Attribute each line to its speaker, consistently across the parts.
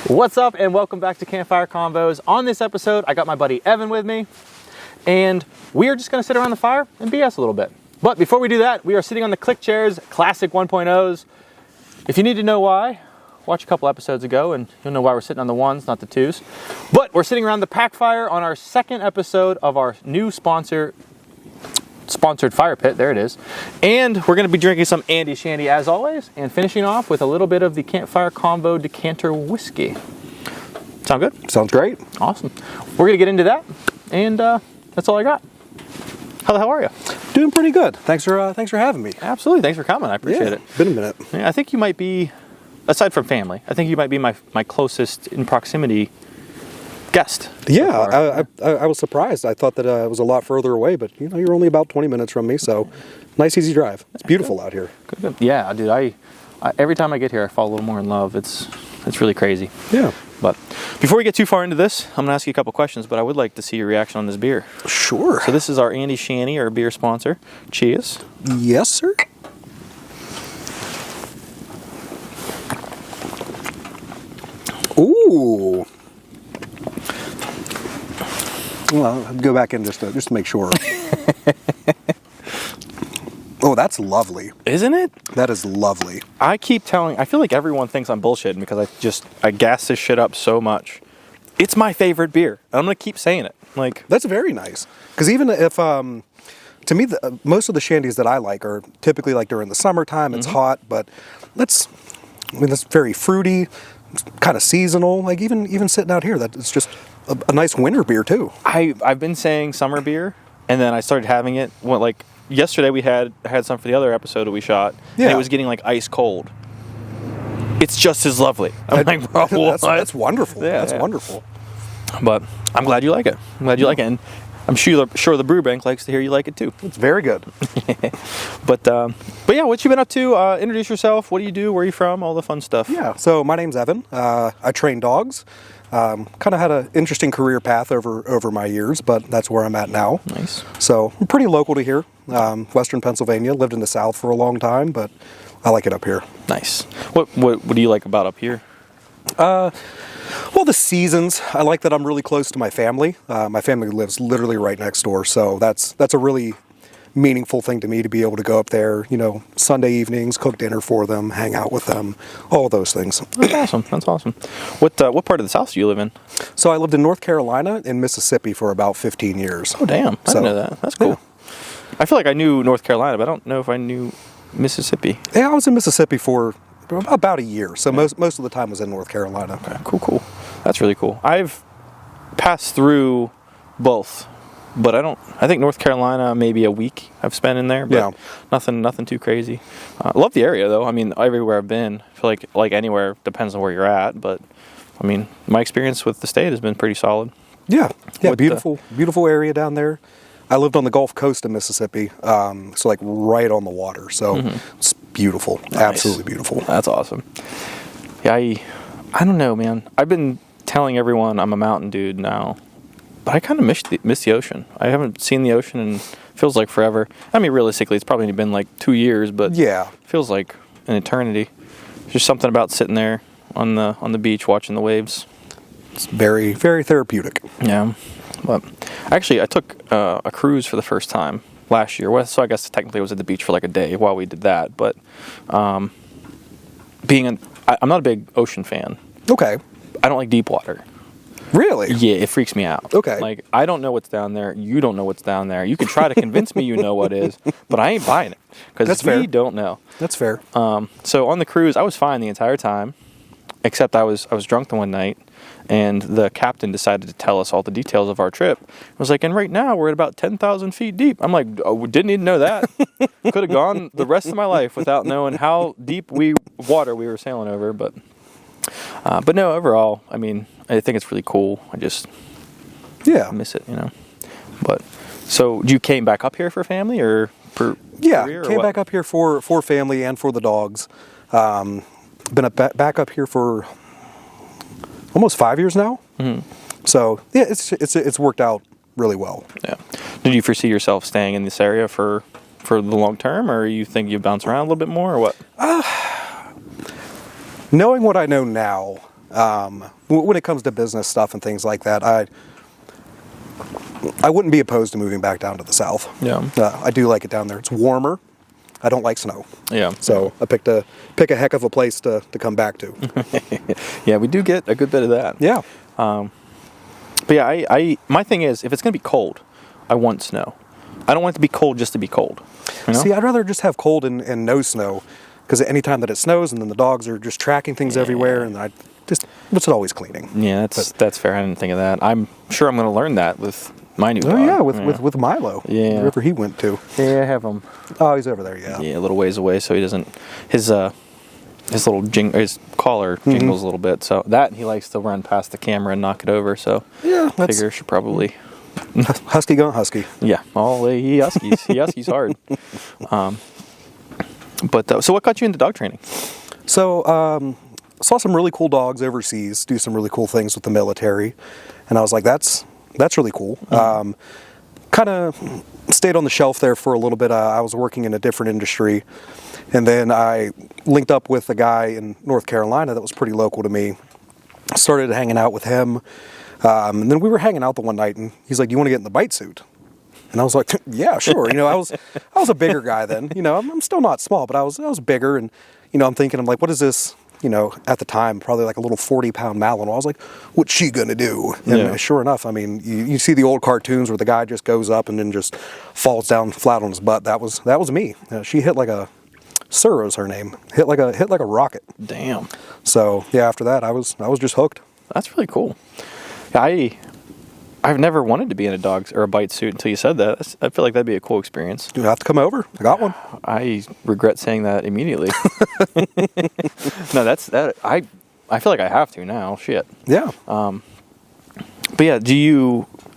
Speaker 1: What's up, and welcome back to Campfire Convos. On this episode, I got my buddy Evan with me, and we are just going to sit around the fire and BS a little bit. But before we do that, we are sitting on the Cliq chairs, Classiq 1.0s. If you need to know why, watch a couple episodes ago, and you'll know why we're sitting on the ones, not the twos. But we're sitting around the pack fire on our second episode of our new sponsored fire pit. There it is. And we're going to be drinking some Andy Shandy as always, and finishing off with a little bit of the Campfire Convo decanter whiskey. Sound good?
Speaker 2: Sounds great.
Speaker 1: Awesome. We're going to get into that, and that's all I got. How the hell are you?
Speaker 2: Doing pretty good. Thanks for having me.
Speaker 1: Absolutely. Thanks for coming. I appreciate it.
Speaker 2: Been a minute.
Speaker 1: Yeah, I think you might be, aside from family, I think you might be my closest in proximity guest.
Speaker 2: Yeah, I was surprised. I thought that it was a lot further away, but you know, you're only about 20 minutes from me, so nice, easy drive. It's beautiful out here.
Speaker 1: Good. Yeah, dude. I every time I get here, I fall a little more in love. It's really crazy.
Speaker 2: Yeah.
Speaker 1: But before we get too far into this, I'm gonna ask you a couple questions, but I would like to see your reaction on this beer.
Speaker 2: Sure.
Speaker 1: So this is our Andy Shandy, our beer sponsor. Cheers.
Speaker 2: Yes, sir. Ooh. Well, I'll go back in just to make sure. Oh, that's lovely.
Speaker 1: Isn't it?
Speaker 2: That is lovely.
Speaker 1: I feel like everyone thinks I'm bullshitting because I gas this shit up so much. It's my favorite beer. I'm going to keep saying it. Like,
Speaker 2: that's very nice. Because even if, to me, most of the shandies that I like are typically like during the summertime. It's hot, but that's very fruity, kind of seasonal. Like even sitting out here, it's just a nice winter beer too.
Speaker 1: I've been saying summer beer, and then I started having it. Yesterday we had some for the other episode that we shot.
Speaker 2: Yeah.
Speaker 1: And it was getting like ice cold. It's just as lovely. I'm like, bro, what?
Speaker 2: That's wonderful.
Speaker 1: Yeah,
Speaker 2: that's wonderful.
Speaker 1: But I'm glad you like it. And I'm sure the brew bank likes to hear you like it too.
Speaker 2: It's very good.
Speaker 1: But yeah, what you been up to? Introduce yourself. What do you do? Where are you from? All the fun stuff.
Speaker 2: Yeah. So my name's Evan. I train dogs. Kind of had an interesting career path over my years, but that's where I'm at now.
Speaker 1: Nice.
Speaker 2: So I'm pretty local to here, Western Pennsylvania. Lived in the South for a long time, but I like it up here.
Speaker 1: Nice. What do you like about up here?
Speaker 2: Well, the seasons. I like that I'm really close to my family. My family lives literally right next door, so that's a really meaningful thing to me to be able to go up there, Sunday evenings, cook dinner for them, hang out with them, all those things.
Speaker 1: That's awesome. What part of the South do you live in?
Speaker 2: So I lived in North Carolina and Mississippi for about 15 years.
Speaker 1: Oh, damn. I didn't know that. That's cool. Yeah. I feel like I knew North Carolina, but I don't know if I knew Mississippi.
Speaker 2: Yeah, I was in Mississippi for about a year, so most of the time was in North Carolina.
Speaker 1: Okay, cool. That's really cool. I've passed through both. But I think North Carolina, maybe a week I've spent in there, but
Speaker 2: yeah.
Speaker 1: Nothing too crazy. I love the area though. I mean, everywhere I've been, I feel like anywhere, depends on where you're at, but I mean, my experience with the state has been pretty solid.
Speaker 2: Yeah, beautiful area down there. I lived on the Gulf Coast of Mississippi, so like right on the water, so it's beautiful, nice. Absolutely beautiful.
Speaker 1: That's awesome. Yeah, I don't know, man. I've been telling everyone I'm a mountain dude now. But I kind of miss the ocean. I haven't seen the ocean in feels like forever. I mean, realistically, it's probably only been like 2 years, but yeah, it feels like an eternity. There's just something about sitting there on the beach watching the waves.
Speaker 2: It's very, very therapeutic.
Speaker 1: Yeah, but actually, I took a cruise for the first time last year. So I guess technically I was at the beach for like a day while we did that. But I'm not a big ocean fan.
Speaker 2: Okay.
Speaker 1: I don't like deep water.
Speaker 2: Really?
Speaker 1: Yeah, it freaks me out.
Speaker 2: Okay.
Speaker 1: Like, I don't know what's down there. You don't know what's down there. You can try to convince me you know what is, but I ain't buying it. Because we don't know.
Speaker 2: That's fair.
Speaker 1: So on the cruise, I was fine the entire time, except I was drunk the one night, and the captain decided to tell us all the details of our trip. I was like, and right now we're at about 10,000 feet deep. I'm like, oh, we didn't even know that. Could have gone the rest of my life without knowing how deep water we were sailing over, but no, overall, I mean, I think it's really cool. I just miss it, But so you came back up here for family or for career,
Speaker 2: came back up here for family and for the dogs. Been back up here for almost 5 years now. Mm-hmm. So yeah, it's worked out really well.
Speaker 1: Yeah. Did you foresee yourself staying in this area for the long term, or you think you bounce around a little bit more, or what?
Speaker 2: Knowing what I know now, When it comes to business stuff and things like that, I wouldn't be opposed to moving back down to the south.
Speaker 1: Yeah.
Speaker 2: I do like it down there. It's warmer. I don't like snow.
Speaker 1: Yeah.
Speaker 2: So I pick a heck of a place to come back to.
Speaker 1: Yeah, we do get a good bit of that.
Speaker 2: Yeah.
Speaker 1: But yeah, I my thing is, if it's going to be cold, I want snow. I don't want it to be cold just to be cold. You know?
Speaker 2: See, I'd rather just have cold and no snow, because any time that it snows and then the dogs are just tracking things everywhere, and what's it always cleaning?
Speaker 1: Yeah, that's fair. I didn't think of that. I'm sure I'm going to learn that with my new dog.
Speaker 2: Oh yeah, with Milo.
Speaker 1: Yeah.
Speaker 2: Wherever he went to.
Speaker 1: Yeah, I have him.
Speaker 2: Oh, he's over there. Yeah.
Speaker 1: Yeah, a little ways away, so he doesn't. His little his collar jingles a little bit. So that he likes to run past the camera and knock it over. So
Speaker 2: Yeah,
Speaker 1: I figure should probably.
Speaker 2: Husky going husky.
Speaker 1: Yeah, he huskies. He huskies hard. But so what got you into dog training?
Speaker 2: So saw some really cool dogs overseas do some really cool things with the military, and I was like, that's really cool. Kind of stayed on the shelf there for a little bit. I was working in a different industry, and then I linked up with a guy in North Carolina that was pretty local to me. Started hanging out with him, and then we were hanging out the one night, and he's like, "You want to get in the bite suit?" And I was like, "Yeah, sure." I was a bigger guy then. I'm still not small, but I was bigger, and I'm thinking, I'm like, "What is this?" At the time, probably like a little 40-pound Malinois. I was like, what's she going to do? And sure enough, you see the old cartoons where the guy just goes up and then just falls down flat on his butt. That was me. She hit like a, Suro's her name, hit like a rocket.
Speaker 1: Damn.
Speaker 2: So yeah, after that, I was just hooked.
Speaker 1: That's really cool. I've never wanted to be in a dog or a bite suit until you said that. I feel like that'd be a cool experience.
Speaker 2: You have to come over. I got one.
Speaker 1: I regret saying that immediately. No, I feel like I have to now. Shit.
Speaker 2: Yeah.
Speaker 1: But yeah,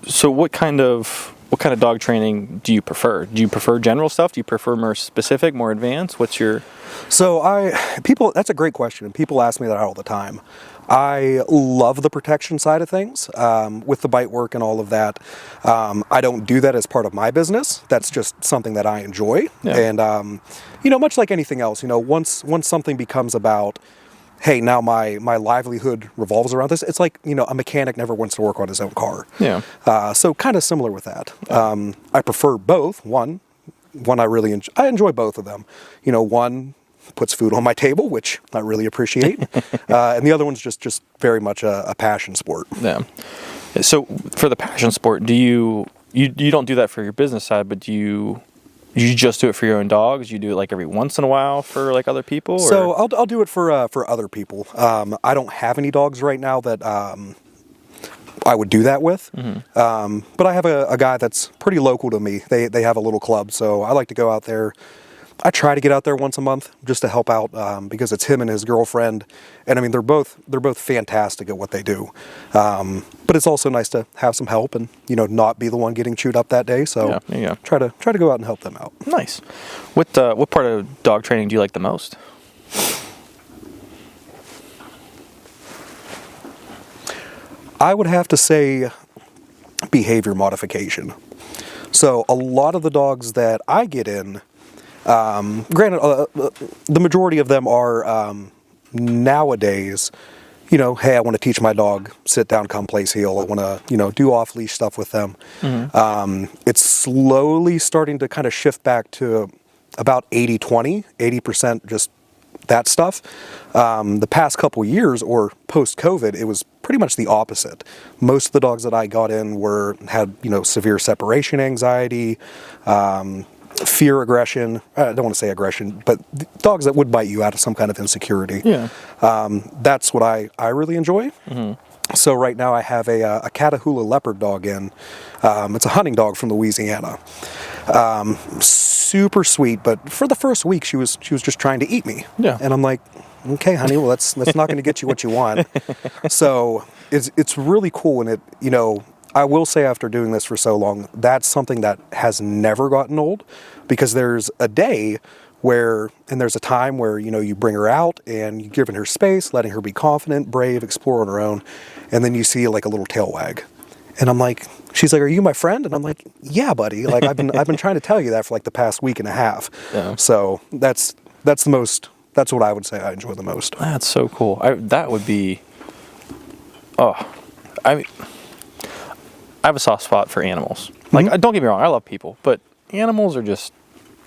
Speaker 1: so what kind of dog training do you prefer? Do you prefer general stuff? Do you prefer more specific, more advanced? What's your...
Speaker 2: So that's a great question, and people ask me that all the time. I love the protection side of things, with the bite work and all of that. I don't do that as part of my business. That's just something that I enjoy. Yeah. And, much like anything else, once something becomes about, hey, now my livelihood revolves around this, it's like, a mechanic never wants to work on his own car. Yeah. So kind of similar with that. I prefer both. One I really I enjoy both of them. One puts food on my table, which I really appreciate. And the other one's just very much a passion sport. Yeah.
Speaker 1: So for the passion sport, do you don't do that for your business side, but do you just do it for your own dogs? You do it like every once in a while for like other people? Or?
Speaker 2: So I'll do it for other people. I don't have any dogs right now that I would do that with. Mm-hmm. But I have a guy that's pretty local to me. They have a little club, so I like to go out there. I try to get out there once a month just to help out, because it's him and his girlfriend, and they're both fantastic at what they do. But it's also nice to have some help and not be the one getting chewed up that day. So yeah. Try to go out and help them out.
Speaker 1: Nice. What part of dog training do you like the most?
Speaker 2: I would have to say behavior modification. So a lot of the dogs that I get in, granted, the majority of them are nowadays, hey, I want to teach my dog sit down, come place heel. I want to, do off leash stuff with them. Mm-hmm. It's slowly starting to kind of shift back to about 80-20, 80% just that stuff. The past couple years or post-COVID, it was pretty much the opposite. Most of the dogs that I got in had severe separation anxiety, fear aggression. I don't want to say aggression, but dogs that would bite you out of some kind of insecurity. Yeah. That's what I really enjoy. Mm-hmm. So right now I have a Catahoula leopard dog in. It's a hunting dog from Louisiana. Super sweet, but for the first week she was just trying to eat me. Yeah. And I'm like, okay, honey, well that's not going to get you what you want. So it's really cool, and I will say after doing this for so long, that's something that has never gotten old, because there's a day and there's a time where, you bring her out and you're giving her space, letting her be confident, brave, explore on her own. And then you see like a little tail wag. And I'm like, she's like, are you my friend? And I'm like, yeah, buddy. Like I've been trying to tell you that for like the past week and a half. Yeah. So that's what I would say I enjoy the most.
Speaker 1: That's so cool. That would be Oh, I mean, I have a soft spot for animals. Like, don't get me wrong, I love people, but animals are just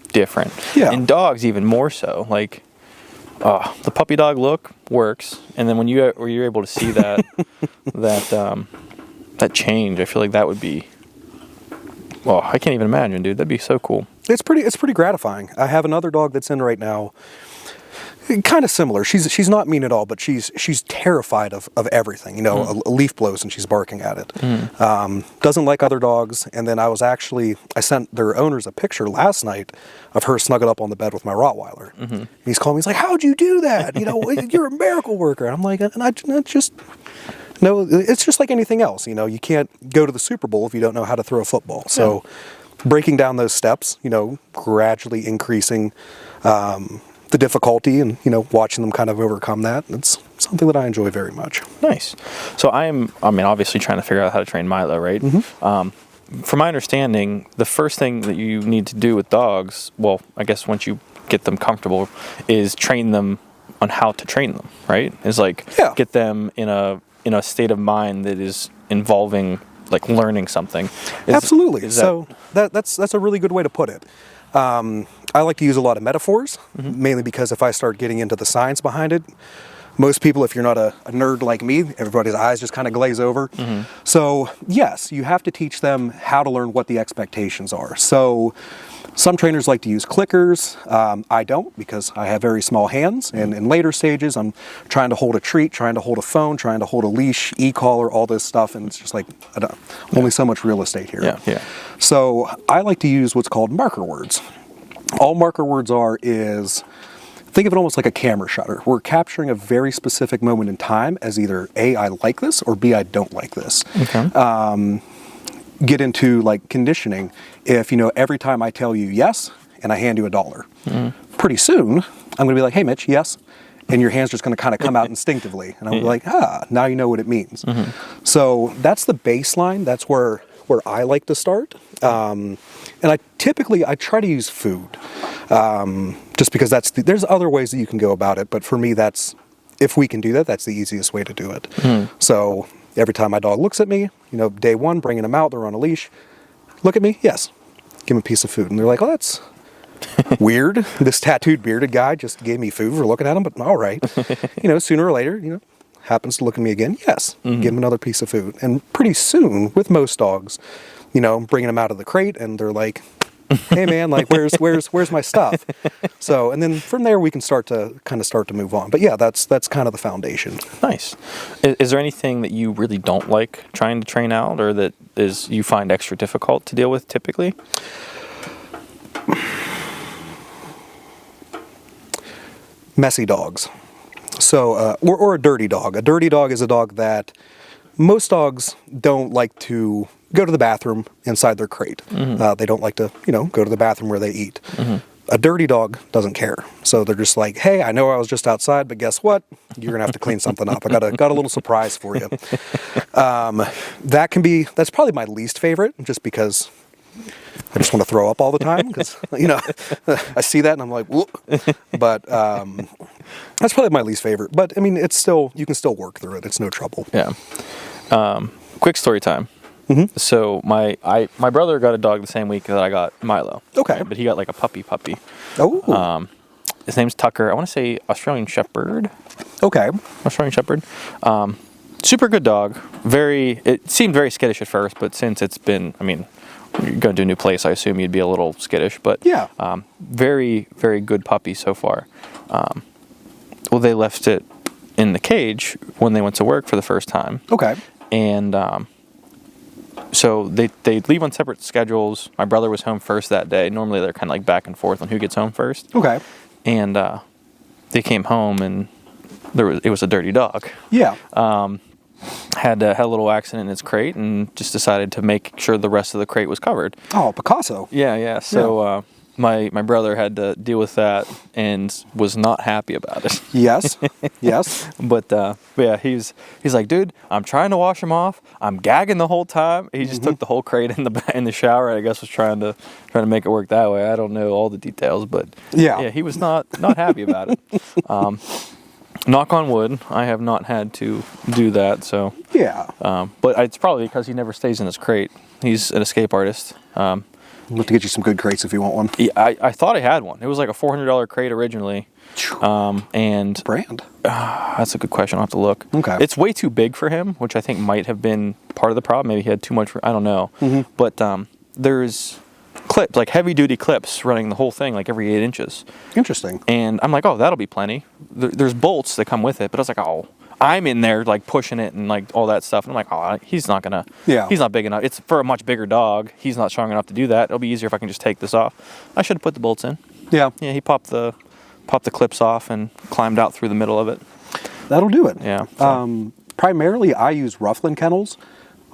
Speaker 1: different.
Speaker 2: Yeah.
Speaker 1: And dogs even more so. Like, the puppy dog look works, and then when you're able to see that that change, I feel like that would be. Oh, I can't even imagine, dude. That'd be so cool.
Speaker 2: It's pretty gratifying. I have another dog that's in right now. Kind of similar. She's not mean at all, but she's terrified of everything. You know, a leaf blows and she's barking at it. Doesn't like other dogs. And then I sent their owners a picture last night of her snuggled up on the bed with my Rottweiler. And he's calling me. He's like, "How'd you do that? You know, you're a miracle worker." I'm like, and I just. No, it's just like anything else. You know, you can't go to the Super Bowl if you don't know how to throw a football. So, breaking down those steps, you know, gradually increasing the difficulty, and you know, watching them kind of overcome that. It's something that I enjoy very much.
Speaker 1: Nice. So obviously trying to figure out how to train Milo, right? From my understanding, the first thing that you need to do with dogs, well, I guess once you get them comfortable, is train them on how to train them, right? Is like get them in a state of mind that is involving like learning something.
Speaker 2: Absolutely. So that's a really good way to put it. I like to use a lot of metaphors, mainly because if I start getting into the science behind it, most people, if you're not a nerd like me, everybody's eyes just kind of glaze over. So yes, you have to teach them how to learn what the expectations are. So some trainers like to use clickers. I don't, because I have very small hands. And in later stages, I'm trying to hold a treat, trying to hold a phone, trying to hold a leash, e-collar, all this stuff. And it's just like, only so much real estate here. So I like to use what's called marker words. All marker words is, think of it almost like a camera shutter. We're capturing a very specific moment in time as either A, I like this, or B, I don't like this. Get into like conditioning. If, you know, every time I tell you yes, and I hand you $1, pretty soon, I'm going to be like, "Hey, Mitch, yes." And your hand's just going to kind of come out instinctively. And I'm like, now you know what it means. So that's the baseline. That's where I like to start. And I try to use food. Just because there's other ways that you can go about it. But for me, if we can do that, that's the easiest way to do it. So every time my dog looks at me, you know, day one, bringing them out, they're on a leash. Look at me, yes. Give them a piece of food. And they're like, "Oh, that's weird. This tattooed bearded guy just gave me food for looking at him, but all right." You know, sooner or later, you know, happens to look at me again. Yes, give him another piece of food. And pretty soon, with most dogs, you know, bringing them out of the crate, and they're like, "Hey man, like where's my stuff?" So, and then from there we can start to move on. But yeah, that's kind of the foundation.
Speaker 1: Nice. Is there anything that you really don't like trying to train out, or that you find extra difficult to deal with typically?
Speaker 2: Messy dogs. So, or a dirty dog. A dirty dog is a dog that most dogs don't like to go to the bathroom inside their crate. They don't like to, you know, go to the bathroom where they eat. A dirty dog doesn't care. So they're just like, "Hey, I know I was just outside, but guess what? You're gonna have to clean something up. I got a little surprise for you." That's probably my least favorite, just because I just want to throw up all the time, because, you know, I see that and I'm like, "Whoop." But that's probably my least favorite. But I mean, you can still work through it. It's no trouble.
Speaker 1: Yeah. Quick story time. So my brother got a dog the same week that I got Milo.
Speaker 2: Okay.
Speaker 1: But he got like a puppy.
Speaker 2: Oh.
Speaker 1: His name's Tucker. I want to say Australian Shepherd.
Speaker 2: Okay.
Speaker 1: Australian Shepherd. Super good dog. It seemed very skittish at first, but since it's been, I mean, you're going to a new place, I assume you'd be a little skittish. But
Speaker 2: yeah.
Speaker 1: Very, very good puppy so far. Well, they left it in the cage when they went to work for the first time.
Speaker 2: Okay.
Speaker 1: And so they leave on separate schedules. My brother was home first that day. Normally they're kind of like back and forth on who gets home first.
Speaker 2: Okay.
Speaker 1: And they came home and it was a dirty dog.
Speaker 2: Yeah.
Speaker 1: Had a little accident in its crate and just decided to make sure the rest of the crate was covered.
Speaker 2: Oh, Picasso.
Speaker 1: Yeah. So my brother had to deal with that and was not happy about it.
Speaker 2: Yes.
Speaker 1: But yeah, he's like, "Dude, I'm trying to wash him off. I'm gagging the whole time." He just took the whole crate in the shower. I guess was trying to make it work that way. I don't know all the details, but yeah, he was not happy about it. Knock on wood, I have not had to do that. So
Speaker 2: Yeah.
Speaker 1: But it's probably because he never stays in his crate. He's an escape artist.
Speaker 2: I'll have to get you some good crates if you want one.
Speaker 1: Yeah, I thought I had one. It was like a $400 crate originally. And
Speaker 2: brand?
Speaker 1: That's a good question. I'll have to look.
Speaker 2: Okay.
Speaker 1: It's way too big for him, which I think might have been part of the problem. Maybe he had too much. I don't know. But there's clips, like heavy duty clips running the whole thing, like every 8 inches.
Speaker 2: Interesting.
Speaker 1: And I'm like, oh, that'll be plenty. There's bolts that come with it. But I was like, oh, I'm in there like pushing it and like all that stuff. And I'm like, oh, he's not gonna. Yeah. He's not big enough. It's for a much bigger dog. He's not strong enough to do that. It'll be easier if I can just take this off. I should have put the bolts in. Yeah. Yeah. He popped the clips off and climbed out through the middle of it.
Speaker 2: That'll do it.
Speaker 1: Yeah. So.
Speaker 2: Primarily, I use Rufflin kennels.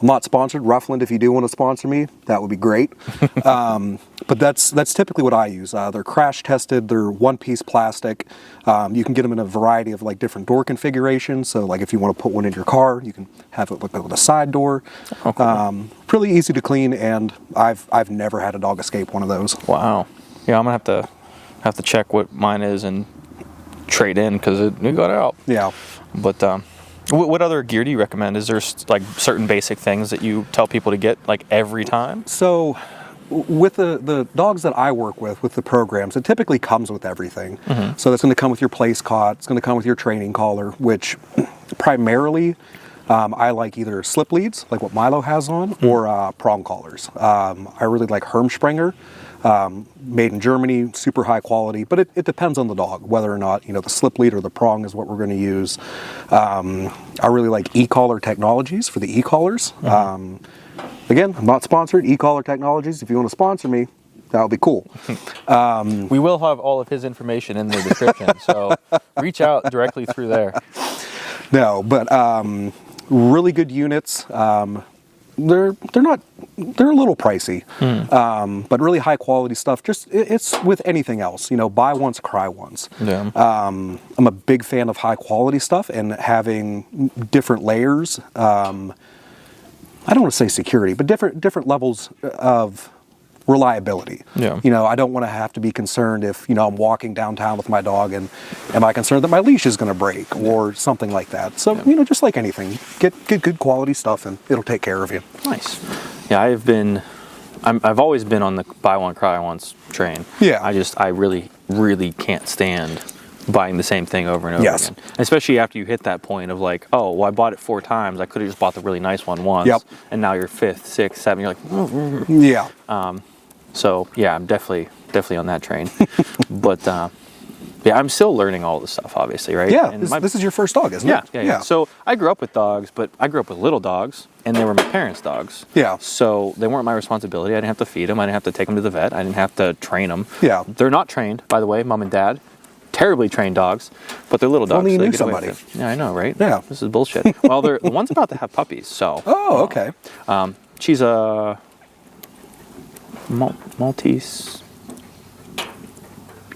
Speaker 2: I'm not sponsored. Rufflin, if you do want to sponsor me, that would be great. But that's typically what I use. They're crash tested. They're one-piece plastic. You can get them in a variety of like different door configurations. So like if you want to put one in your car, you can have it with a side door. Oh, cool. Really easy to clean, and I've never had a dog escape one of those.
Speaker 1: Wow. Yeah, I'm gonna have to check what mine is and trade in because it got out. Yeah. But what other gear do you recommend? Is there like certain basic things that you tell people to get like every time?
Speaker 2: So with the dogs that I work with the programs, it typically comes with everything. So it's going to come with your place cot. It's going to come with your training collar, which primarily I like either slip leads, like what Milo has on, or prong collars. I really like Hermsprenger. Made in Germany, super high quality, but it depends on the dog, whether or not, the slip lead or the prong is what we're going to use. I really like e-collar technologies for the e-collars. Again, I'm not sponsored. E-collar technologies, if you want to sponsor me, that would be cool.
Speaker 1: We will have all of his information in the description, so reach out directly through there.
Speaker 2: No, but really good units. They're a little pricey, but really high quality stuff. Just it's with anything else, buy once, cry once. Yeah. I'm a big fan of high quality stuff and having different layers. I don't want to say security, but different levels of reliability. Yeah. I don't want to have to be concerned if, I'm walking downtown with my dog and am I concerned that my leash is going to break or something like that. So, just like anything, get good quality stuff and it'll take care of you.
Speaker 1: Nice. Yeah, I've always been on the buy one, cry once train. Yeah. I really, really can't stand buying the same thing over and over again. Especially after you hit that point of like, oh, well, I bought it 4 times. I could have just bought the really nice one once. Yep. And now you're 5th, 6th, 7th. You're like, yeah. So yeah, I'm definitely on that train. But yeah, I'm still learning all this stuff, obviously, right?
Speaker 2: Yeah, this is your first dog, isn't it?
Speaker 1: Yeah. So I grew up with dogs, but I grew up with little dogs, and they were my parents' dogs. Yeah. So they weren't my responsibility. I didn't have to feed them. I didn't have to take them to the vet. I didn't have to train them. Yeah. They're not trained, by the way, Mom and Dad. Terribly trained dogs, but they're little dogs.
Speaker 2: Only you knew somebody.
Speaker 1: Yeah, I know, right? Yeah. This is bullshit. Well, the one's about to have puppies, so.
Speaker 2: Oh, okay.
Speaker 1: She's a Maltese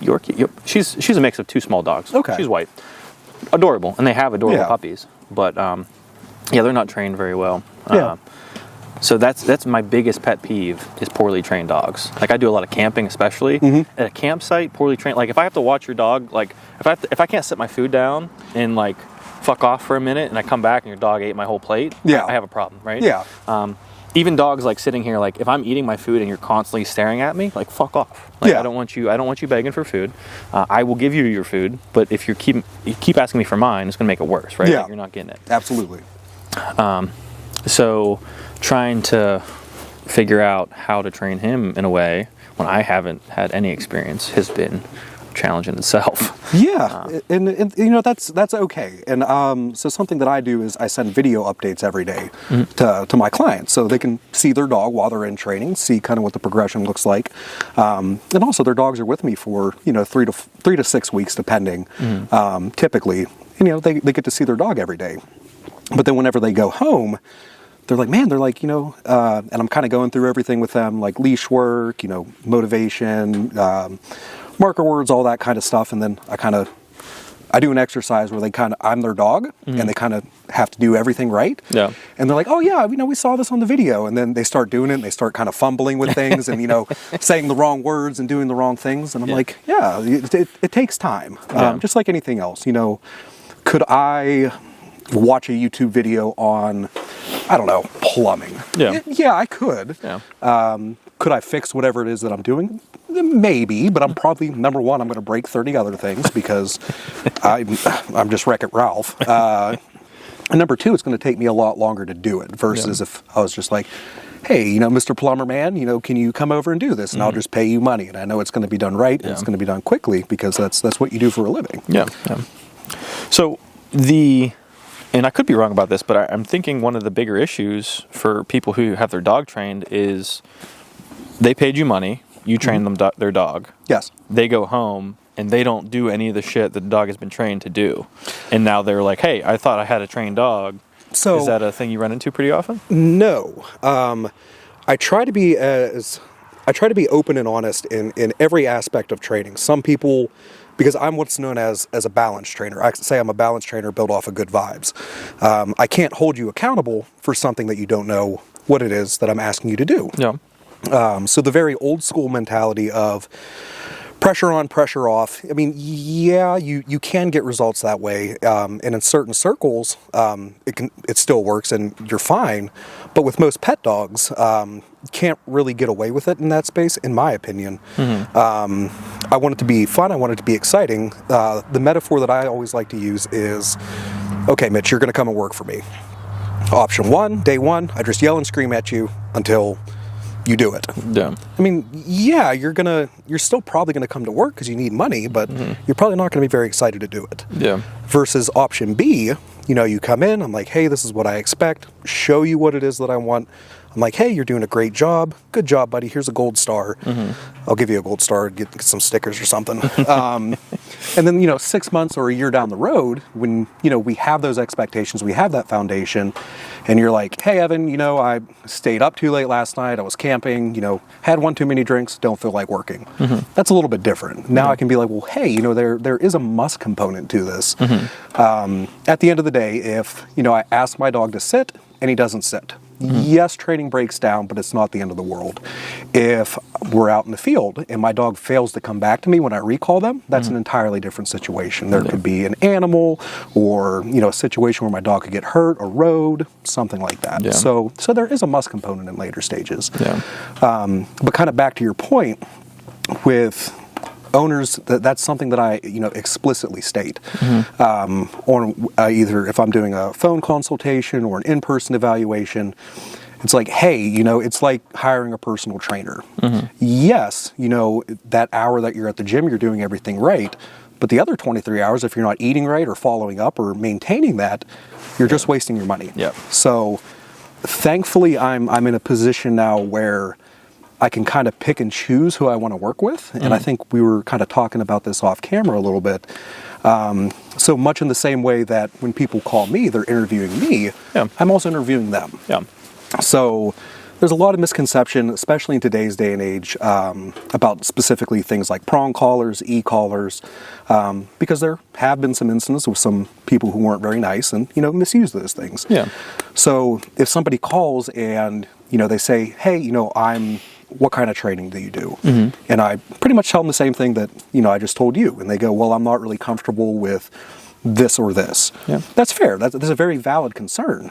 Speaker 1: Yorkie. Yep. She's a mix of 2 small dogs. Okay. She's white. Adorable, and they have adorable puppies, but yeah, they're not trained very well. Yeah. So that's my biggest pet peeve is poorly trained dogs. Like I do a lot of camping, especially at a campsite. Poorly trained. Like if I have to watch your dog, like if I can't set my food down and like fuck off for a minute, and I come back and your dog ate my whole plate, I have a problem, right? Yeah. Even dogs like sitting here, like if I'm eating my food and you're constantly staring at me, like fuck off. Like I don't want you begging for food. I will give you your food, but if you keep asking me for mine, it's gonna make it worse, right? Yeah. Like you're not getting it.
Speaker 2: Absolutely.
Speaker 1: So trying to figure out how to train him in a way when I haven't had any experience has been a challenge in itself.
Speaker 2: Yeah, and that's okay. And so something that I do is I send video updates every day to my clients so they can see their dog while they're in training, see kind of what the progression looks like. And also their dogs are with me for 3 to 6 weeks depending. Typically, they get to see their dog every day. But then whenever they go home, they're like, man, and I'm kind of going through everything with them, like leash work, motivation, marker words, all that kind of stuff. And then I do an exercise where I'm their dog and they kind of have to do everything right. Yeah. And they're like, oh yeah, we saw this on the video. And then they start doing it and they start kind of fumbling with things and, saying the wrong words and doing the wrong things. And I'm like, yeah, it takes time. Just like anything else, could I watch a YouTube video on, I don't know, plumbing. Yeah, I could.
Speaker 1: Yeah.
Speaker 2: Could I fix whatever it is that I'm doing? Maybe, but I'm probably, number one, I'm going to break 30 other things because I'm just Wreck-It Ralph. And number two, it's going to take me a lot longer to do it versus if I was just like, hey, Mr. Plumber Man, can you come over and do this? And I'll just pay you money. And I know it's going to be done right and it's going to be done quickly because that's what you do for a living.
Speaker 1: Yeah. So and I could be wrong about this, but I'm thinking one of the bigger issues for people who have their dog trained is they paid you money, you trained them their dog.
Speaker 2: Yes.
Speaker 1: They go home and they don't do any of the shit that the dog has been trained to do. And now they're like, hey, I thought I had a trained dog. So is that a thing you run into pretty often?
Speaker 2: No. I try to be open and honest in every aspect of training. Some people, because I'm what's known as a balance trainer. I say I'm a balance trainer built off of good vibes. I can't hold you accountable for something that you don't know what it is that I'm asking you to do.
Speaker 1: Yeah.
Speaker 2: So the very old school mentality of pressure on, pressure off. I mean, yeah, you can get results that way, and in certain circles, it still works, and you're fine. But with most pet dogs, you can't really get away with it in that space, in my opinion. I want it to be fun. I want it to be exciting. The metaphor that I always like to use is, okay, Mitch, you're going to come and work for me. Option one, day one, I just yell and scream at you until you do it.
Speaker 1: Yeah.
Speaker 2: I mean, yeah, you're still probably gonna come to work because you need money, but you're probably not gonna be very excited to do it.
Speaker 1: Yeah.
Speaker 2: Versus option B, you come in, I'm like, hey, this is what I expect, show you what it is that I want. I'm like, hey, you're doing a great job. Good job, buddy. Here's a gold star. I'll give you a gold star, get some stickers or something. And then, 6 months or a year down the road, when, we have those expectations, we have that foundation, and you're like, hey, Evan, I stayed up too late last night. I was camping, had one too many drinks, don't feel like working. That's a little bit different. Now I can be like, well, hey, there is a must component to this. At the end of the day, if, I ask my dog to sit and he doesn't sit, yes, training breaks down, but it's not the end of the world. If we're out in the field and my dog fails to come back to me when I recall them, that's an entirely different situation. There could be an animal or, a situation where my dog could get hurt, a road, something like that. So there is a must component in later stages. But kind of back to your point with owners, that's something that I explicitly state. Or either if I'm doing a phone consultation or an in-person evaluation, it's like, hey, it's like hiring a personal trainer. Yes, that hour that you're at the gym, you're doing everything right. But the other 23 hours, if you're not eating right or following up or maintaining that, you're just wasting your money. So thankfully, I'm in a position now where I can kind of pick and choose who I want to work with. And I think we were kind of talking about this off camera a little bit. So much in the same way that when people call me, they're interviewing me, I'm also interviewing them. So there's a lot of misconception, especially in today's day and age, about specifically things like prong collars, e-collars, because there have been some instances with some people who weren't very nice and, misuse those things. So if somebody calls and, they say, hey, what kind of training do you do? And I pretty much tell them the same thing that, I just told you. And they go, well, I'm not really comfortable with this or this. That's fair. That's a very valid concern.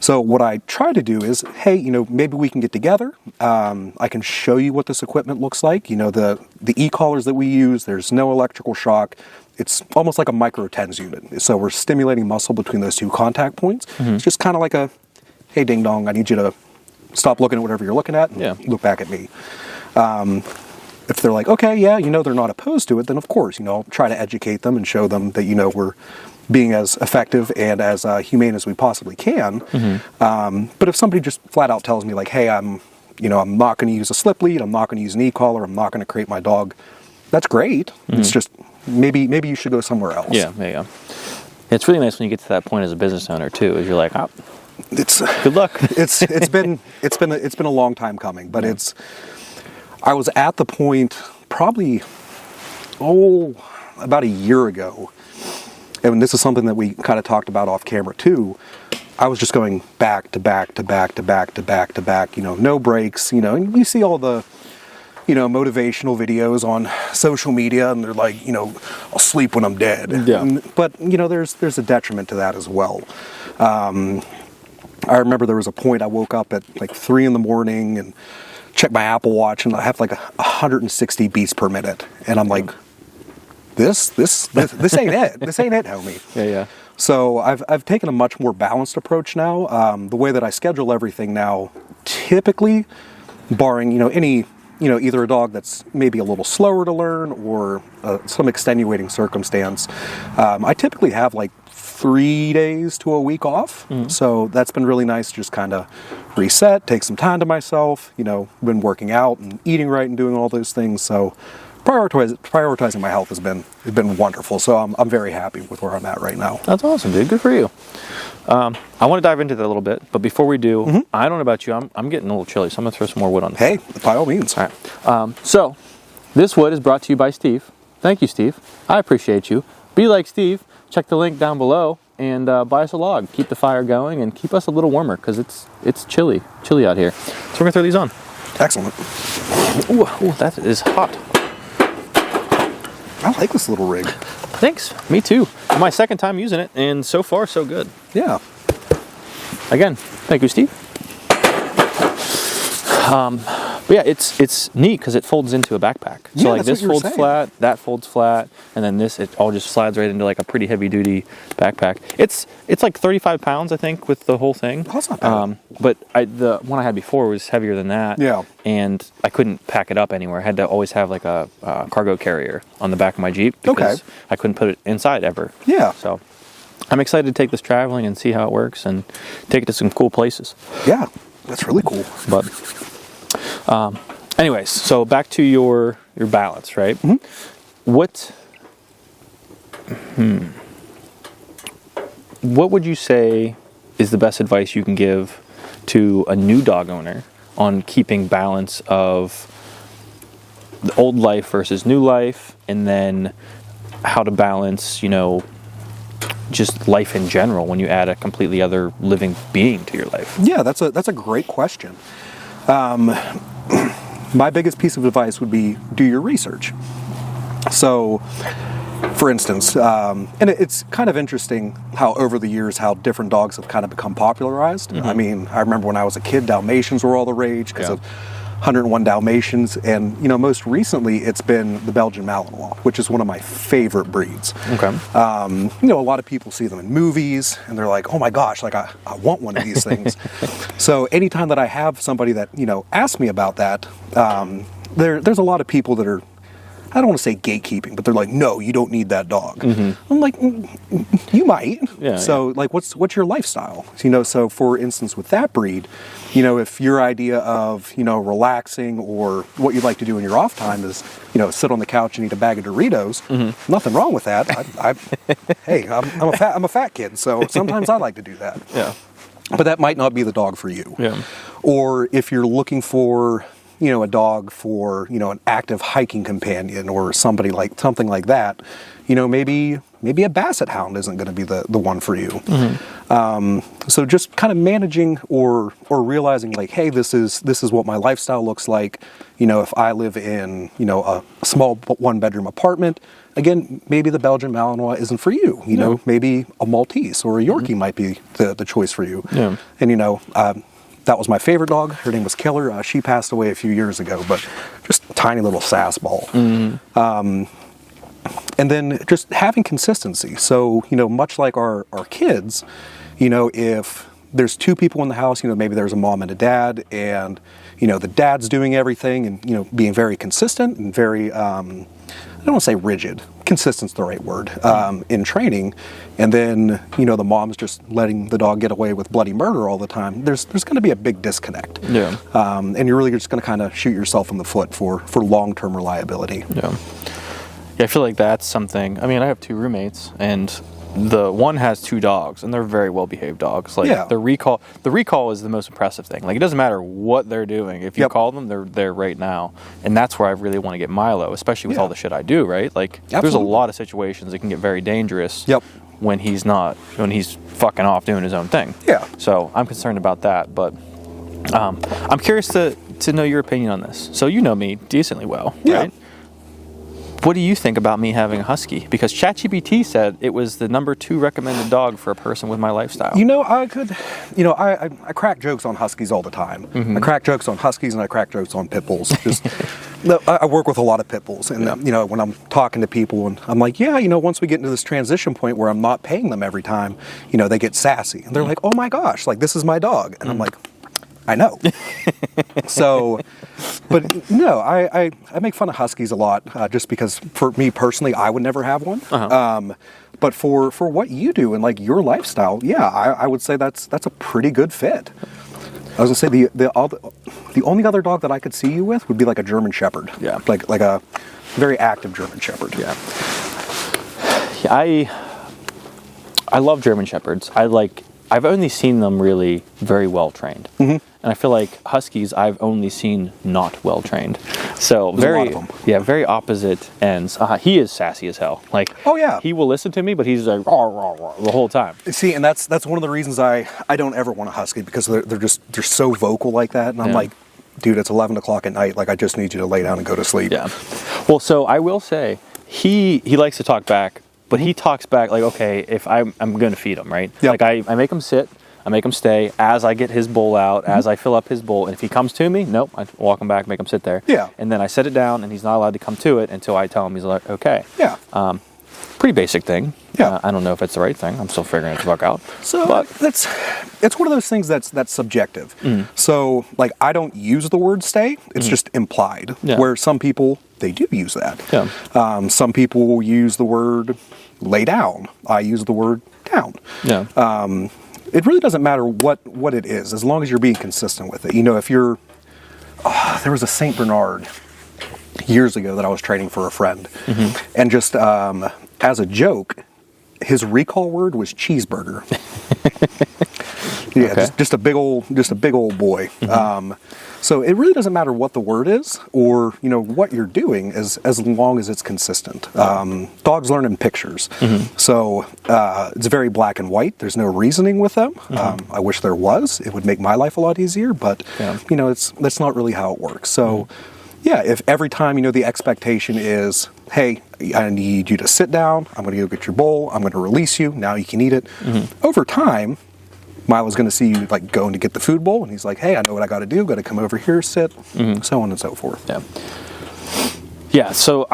Speaker 2: So what I try to do is, hey, maybe we can get together. I can show you what this equipment looks like. The e-collars that we use, there's no electrical shock. It's almost like a micro TENS unit. So we're stimulating muscle between those two contact points. It's just kind of like a, hey, ding dong, I need you to stop looking at whatever you're looking at and look back at me. If they're like, okay, yeah, they're not opposed to it, then of course, I'll try to educate them and show them that, we're being as effective and as humane as we possibly can. But if somebody just flat out tells me like, hey, I'm not going to use a slip lead, I'm not going to use an e-collar, I'm not going to crate my dog, that's great. It's just, maybe you should go somewhere else.
Speaker 1: Yeah. It's really nice when you get to that point as a business owner too, is you're like, oh, good luck.
Speaker 2: It's been a long time coming, but I was at the point probably about a year ago, and this is something that we kind of talked about off camera too. I was just going back to back to back to back to back to back, no breaks, and you see all the motivational videos on social media, and they're like, I'll sleep when I'm dead.
Speaker 1: Yeah.
Speaker 2: But there's a detriment to that as well. I remember there was a point I woke up at like 3 a.m. and checked my Apple Watch, and I have like 160 beats per minute, and I'm like, this ain't it. This ain't it, homie.
Speaker 1: Yeah.
Speaker 2: So I've taken a much more balanced approach now. The way that I schedule everything now, typically, barring any either a dog that's maybe a little slower to learn or some extenuating circumstance, I typically have like 3 days to a week off. So that's been really nice to just kind of reset, take some time to myself, been working out and eating right and doing all those things. So prioritizing my health has been wonderful. So I'm very happy with where I'm at right now.
Speaker 1: That's awesome, dude. Good for you. I want to dive into that a little bit, but before we do, I don't know about you, I'm getting a little chilly, so I'm going to throw some more wood on this.
Speaker 2: Hey, by all means.
Speaker 1: All right. So this wood is brought to you by Steve. Thank you, Steve. I appreciate you. Be like Steve. Check the link down below and buy us a log. Keep the fire going and keep us a little warmer because it's chilly out here. So we're gonna throw these on.
Speaker 2: Excellent.
Speaker 1: Ooh, that is hot.
Speaker 2: I like this little rig.
Speaker 1: Thanks. Me too. My second time using it, and so far so good.
Speaker 2: Yeah.
Speaker 1: Again, thank you, Steve. But yeah, it's neat because it folds into a backpack. So
Speaker 2: Yeah,
Speaker 1: like
Speaker 2: that's
Speaker 1: this
Speaker 2: what you were
Speaker 1: folds
Speaker 2: saying.
Speaker 1: flat, that folds flat, and then it all just slides right into like a pretty heavy duty backpack. It's like 35 pounds, I think, with the whole thing.
Speaker 2: Oh, that's not bad.
Speaker 1: But the one I had before was heavier than that.
Speaker 2: Yeah.
Speaker 1: And I couldn't pack it up anywhere. I had to always have like a cargo carrier on the back of my Jeep because I couldn't put it inside ever.
Speaker 2: Yeah.
Speaker 1: So I'm excited to take this traveling and see how it works and take it to some cool places.
Speaker 2: Yeah, that's really cool.
Speaker 1: But anyways, so back to your balance, right? What would you say is the best advice you can give to a new dog owner on keeping balance of the old life versus new life, and then how to balance, just life in general when you add a completely other living being to your life?
Speaker 2: Yeah, that's a great question. My biggest piece of advice would be do your research. So, for instance, and it's kind of interesting how over the years how different dogs have kind of become popularized. I mean, I remember when I was a kid, Dalmatians were all the rage because of 101 Dalmatians, and most recently it's been the Belgian Malinois, which is one of my favorite breeds.
Speaker 1: Okay.
Speaker 2: A lot of people see them in movies and they're like, oh my gosh, like I want one of these things. So anytime that I have somebody that asks me about that, there's a lot of people that are, I don't want to say gatekeeping, but they're like, no, you don't need that dog. I'm like, you might.
Speaker 1: Yeah,
Speaker 2: so like, what's your lifestyle? So for instance, with that breed, if your idea of, relaxing or what you'd like to do in your off time is, sit on the couch and eat a bag of Doritos, nothing wrong with that. Hey, I'm a fat kid, so sometimes I like to do that.
Speaker 1: Yeah.
Speaker 2: But that might not be the dog for you.
Speaker 1: Yeah.
Speaker 2: Or if you're looking for, a dog for, an active hiking companion or something like that, maybe a basset hound isn't going to be the one for you. So just kind of managing or realizing like, hey, this is what my lifestyle looks like. If I live in, a small 1-bedroom apartment, again, maybe the Belgian Malinois isn't for you. Maybe a Maltese or a Yorkie might be the choice for you.
Speaker 1: Yeah.
Speaker 2: And that was my favorite dog. Her name was Killer. She passed away a few years ago, but just a tiny little sass ball. And then just having consistency. So, much like our kids, if there's 2 people in the house, maybe there's a mom and a dad, and, the dad's doing everything and, being very consistent and very, I don't want to say rigid, consistent's the right word, in training. And then, the mom's just letting the dog get away with bloody murder all the time. There's going to be a big disconnect.
Speaker 1: Yeah.
Speaker 2: And you're really just going to kind of shoot yourself in the foot for long-term reliability.
Speaker 1: Yeah. Yeah, I feel like that's something. I mean, I have 2 roommates, and the one has 2 dogs, and they're very well-behaved dogs. Like the recall is the most impressive thing. Like, it doesn't matter what they're doing. If you call them, they're there right now. And that's where I really want to get Milo, especially with all the shit I do, right? Like, there's a lot of situations that can get very dangerous when he's fucking off doing his own thing. Yeah. So I'm concerned about that, but I'm curious to know your opinion on this. So you know me decently well,
Speaker 2: Yeah.
Speaker 1: right? What do you think about me having a husky? Because ChatGPT said it was the number 2 recommended dog for a person with my lifestyle.
Speaker 2: I crack jokes on huskies all the time. I crack jokes on huskies and I crack jokes on pit bulls. Just, I work with a lot of pit bulls, and when I'm talking to people, and I'm like, once we get into this transition point where I'm not paying them every time, they get sassy, and they're like, oh my gosh, like this is my dog, and I'm like, I know. So, but no, I make fun of huskies a lot, just because for me personally, I would never have one. But for what you do and like your lifestyle, I would say that's a pretty good fit. I was gonna say the only other dog that I could see you with would be like a German Shepherd.
Speaker 1: Yeah.
Speaker 2: Like a very active German Shepherd.
Speaker 1: Yeah. I love German Shepherds. I've only seen them really very well trained. And I feel like huskies I've only seen not well trained. So
Speaker 2: There's a lot of them.
Speaker 1: very opposite ends. He is sassy as hell. Like,
Speaker 2: oh yeah,
Speaker 1: he will listen to me, but he's like rah, rah, rah, the whole time.
Speaker 2: See, and that's one of the reasons I don't ever want a husky, because they're so vocal like that, and I'm like, dude, it's 11 o'clock at night. Like, I just need you to lay down and go to sleep.
Speaker 1: Yeah. Well, so I will say he likes to talk back, but he talks back like, okay, if I'm going to feed him, right?
Speaker 2: Yep.
Speaker 1: Like I make him sit. I make him stay as I get his bowl out, as I fill up his bowl. And if he comes to me, nope, I walk him back, make him sit there.
Speaker 2: Yeah.
Speaker 1: And then I set it down, and he's not allowed to come to it until I tell him he's like, okay.
Speaker 2: Yeah.
Speaker 1: Pretty basic thing.
Speaker 2: Yeah.
Speaker 1: I don't know if it's the right thing. I'm still figuring it the fuck out.
Speaker 2: So
Speaker 1: but
Speaker 2: it's one of those things that's subjective. So like, I don't use the word stay. It's just implied.
Speaker 1: Yeah.
Speaker 2: Where some people, they do use that.
Speaker 1: Yeah.
Speaker 2: Some people will use the word lay down. I use the word down.
Speaker 1: Yeah.
Speaker 2: It really doesn't matter what it is, as long as you're being consistent with it. If you're, there was a Saint Bernard years ago that I was training for a friend, and just as a joke, his recall word was cheeseburger. Yeah,
Speaker 1: Okay.
Speaker 2: just a big old boy. So it really doesn't matter what the word is, or what you're doing, as long as it's consistent. Dogs learn in pictures, so it's very black and white. There's no reasoning with them. I wish there was. It would make my life a lot easier, but that's not really how it works. So yeah, if every time the expectation is, hey, I need you to sit down, I'm going to go get your bowl, I'm going to release you, now you can eat it. Over time, Milo's going to see you like going to get the food bowl, and he's like, hey, I know what I got to do. Got to come over here, sit, so on and so forth.
Speaker 1: Yeah. Yeah. So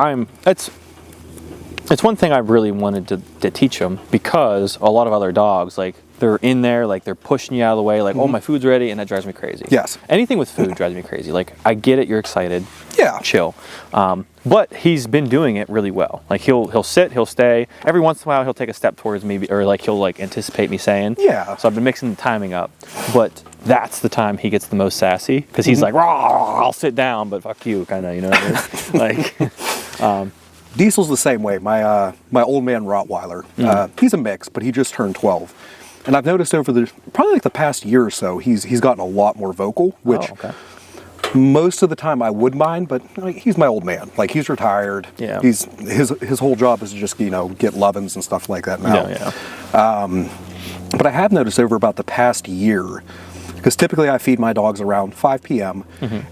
Speaker 1: it's one thing I really wanted to teach him, because a lot of other dogs, like, they're in there, like, they're pushing you out of the way, like, oh, my food's ready, and that drives me crazy.
Speaker 2: Yes.
Speaker 1: Anything with food drives me crazy. Like, I get it, you're excited.
Speaker 2: Yeah.
Speaker 1: Chill. But he's been doing it really well. Like, he'll sit, he'll stay. Every once in a while, he'll take a step towards me, or like he'll like anticipate me saying.
Speaker 2: Yeah.
Speaker 1: So I've been mixing the timing up, but that's the time he gets the most sassy, because he's like, rah, I'll sit down, but fuck you, kind of, what I mean? Like,
Speaker 2: Diesel's the same way. My old man Rottweiler, he's a mix, but he just turned 12. And I've noticed over probably like the past year or so, he's gotten a lot more vocal, which most of the time I would mind, but he's my old man. Like, he's retired.
Speaker 1: Yeah.
Speaker 2: His whole job is to just, get lovin's and stuff like that now.
Speaker 1: yeah.
Speaker 2: But I have noticed over about the past year, because typically I feed my dogs around 5 p.m.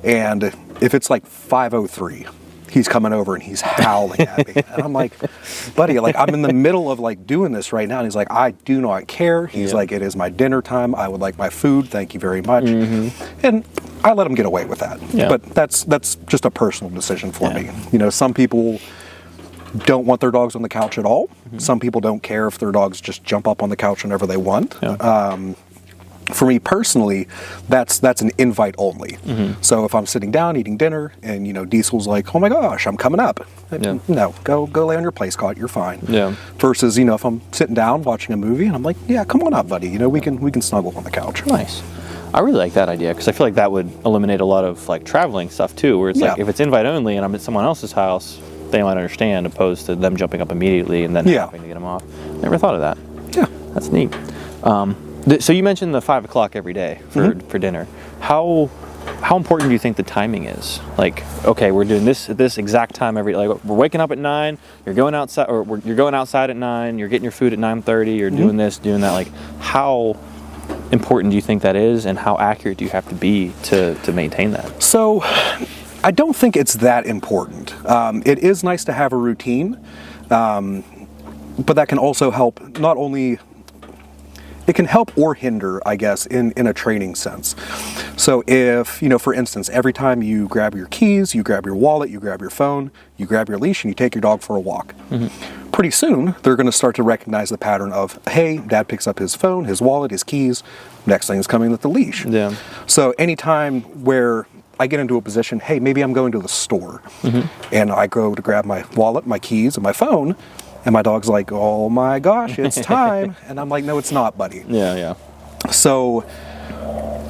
Speaker 2: And if it's like 5:03, he's coming over and he's howling at me. And I'm like, buddy, like, I'm in the middle of like doing this right now. And he's like, I do not care. He's like, it is my dinner time. I would like my food. Thank you very much. And I let him get away with that.
Speaker 1: Yeah.
Speaker 2: But that's just a personal decision for me. Some people don't want their dogs on the couch at all. Some people don't care if their dogs just jump up on the couch whenever they want.
Speaker 1: Yeah.
Speaker 2: For me personally, that's an invite only. So if I'm sitting down eating dinner and Diesel's like, oh my gosh, I'm coming up. No, go lay on your place cot, you're fine.
Speaker 1: Yeah.
Speaker 2: Versus if I'm sitting down watching a movie and I'm like, yeah, come on up, buddy. We can snuggle on the couch.
Speaker 1: Nice. I really like that idea, because I feel like that would eliminate a lot of like traveling stuff too, where it's like, if it's invite only and I'm at someone else's house, they might understand, opposed to them jumping up immediating and then having to get them off. Never thought of that.
Speaker 2: Yeah.
Speaker 1: That's neat. So you mentioned the 5 o'clock every day for dinner. How important do you think the timing is? Like, okay, we're doing this at this exact time we're waking up at 9. You're going outside, you're going outside at 9. You're getting your food at 9:30. You're doing this, doing that. Like, how important do you think that is, and how accurate do you have to be to maintain that?
Speaker 2: So I don't think it's that important. It is nice to have a routine, but that can also help not only, it can help or hinder, I guess, in a training sense. So if, for instance, every time you grab your keys, you grab your wallet, you grab your phone, you grab your leash, and you take your dog for a walk, pretty soon they're going to start to recognize the pattern of, hey, Dad picks up his phone, his wallet, his keys, next thing is coming with the leash.
Speaker 1: Yeah.
Speaker 2: So anytime where I get into a position, hey, maybe I'm going to the store, and I go to grab my wallet, my keys, and my phone, and my dog's like, oh my gosh, it's time. And I'm like, no, it's not, buddy.
Speaker 1: Yeah.
Speaker 2: So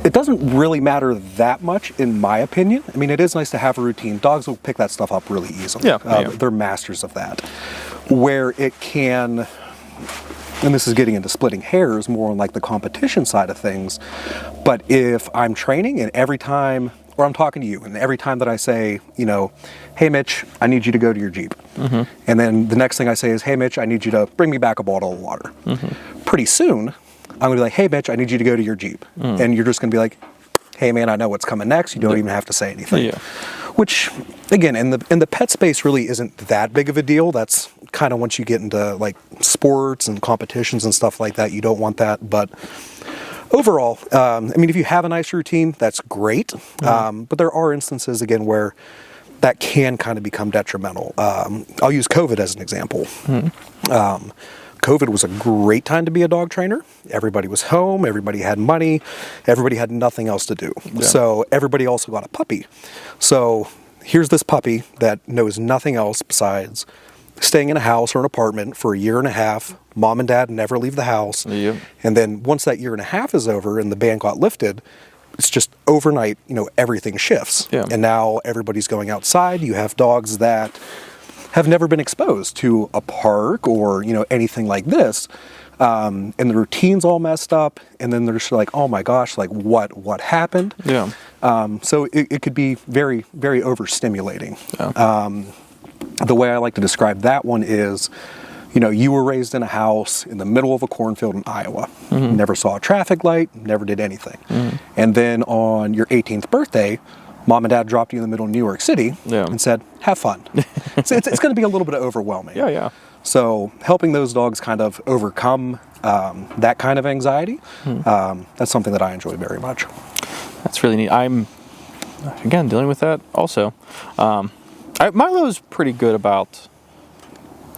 Speaker 2: it doesn't really matter that much, in my opinion. I mean, it is nice to have a routine. Dogs will pick that stuff up really easily.
Speaker 1: Yeah.
Speaker 2: They're masters of that. Where it can, and this is getting into splitting hairs more on like the competition side of things, but if I'm training and every time, or I'm talking to you, and every time that I say, hey Mitch, I need you to go to your Jeep. And then the next thing I say is, hey Mitch, I need you to bring me back a bottle of water. Pretty soon, I'm gonna be like, hey Mitch, I need you to go to your Jeep. And you're just gonna be like, hey man, I know what's coming next. You don't even have to say anything.
Speaker 1: Yeah.
Speaker 2: Which, again, in the pet space really isn't that big of a deal. That's kind of once you get into like sports and competitions and stuff like that, you don't want that. But overall, I mean, if you have a nice routine, that's great. But there are instances, again, where that can kind of become detrimental. I'll use COVID as an example. COVID was a great time to be a dog trainer. Everybody was home, everybody had money, everybody had nothing else to do. Yeah. So everybody also got a puppy. So here's this puppy that knows nothing else besides staying in a house or an apartment for a year and a half. Mom and dad never leave the house.
Speaker 1: Yep.
Speaker 2: And then once that year and a half is over and the ban got lifted, it's just overnight, everything shifts. Yeah. And now everybody's going outside. You have dogs that have never been exposed to a park or, anything like this. And the routine's all messed up. And then they're just like, oh my gosh, like what happened?
Speaker 1: Yeah.
Speaker 2: So it could be very, very overstimulating.
Speaker 1: Yeah.
Speaker 2: The way I like to describe that one is, you were raised in a house in the middle of a cornfield in Iowa. Never saw a traffic light, never did anything. And then on your 18th birthday, Mom and Dad dropped you in the middle of New York City and said, have fun. So it's going to be a little bit overwhelming.
Speaker 1: Yeah.
Speaker 2: So helping those dogs kind of overcome that kind of anxiety, that's something that I enjoy very much.
Speaker 1: That's really neat. I'm, again, dealing with that also. Milo's pretty good about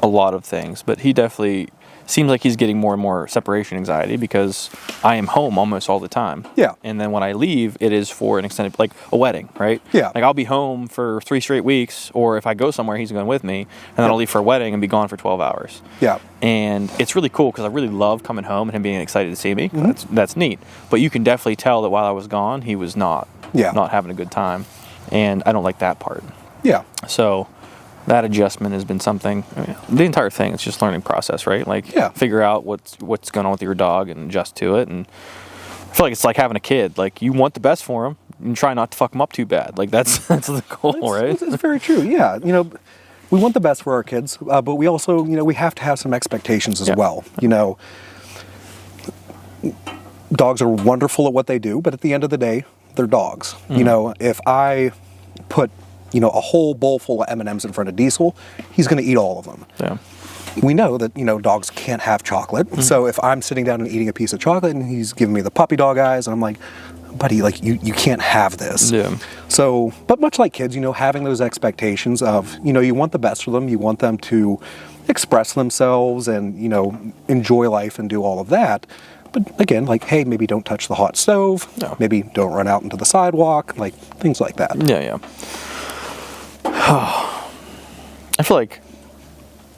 Speaker 1: a lot of things, but he definitely seems like he's getting more and more separation anxiety because I am home almost all the time.
Speaker 2: Yeah.
Speaker 1: And then when I leave, it is for an extended, like a wedding, right?
Speaker 2: Yeah.
Speaker 1: Like I'll be home for 3 straight weeks, or if I go somewhere, he's going with me, and then I'll leave for a wedding and be gone for 12 hours.
Speaker 2: Yeah.
Speaker 1: And it's really cool because I really love coming home and him being excited to see me. That's neat. But you can definitely tell that while I was gone, he was not having a good time. And I don't like that part.
Speaker 2: Yeah.
Speaker 1: So that adjustment has been something. The entire thing, it's just learning process, right? Like, figure out what's going on with your dog and adjust to it. And I feel like it's like having a kid. Like, you want the best for him and try not to fuck him up too bad. Like, that's the goal, right?
Speaker 2: It's very true. Yeah, we want the best for our kids, but we also, we have to have some expectations as well. Dogs are wonderful at what they do, but at the end of the day, they're dogs. If I put a whole bowl full of M&Ms in front of Diesel, he's going to eat all of them.
Speaker 1: Yeah.
Speaker 2: We know that, dogs can't have chocolate. So if I'm sitting down and eating a piece of chocolate and he's giving me the puppy dog eyes, and I'm like, buddy, like you can't have this.
Speaker 1: Yeah.
Speaker 2: So, but much like kids, having those expectations of, you want the best for them. You want them to express themselves and, enjoy life and do all of that. But again, like, hey, maybe don't touch the hot stove. No. Maybe don't run out into the sidewalk, like things like that.
Speaker 1: Yeah. I feel like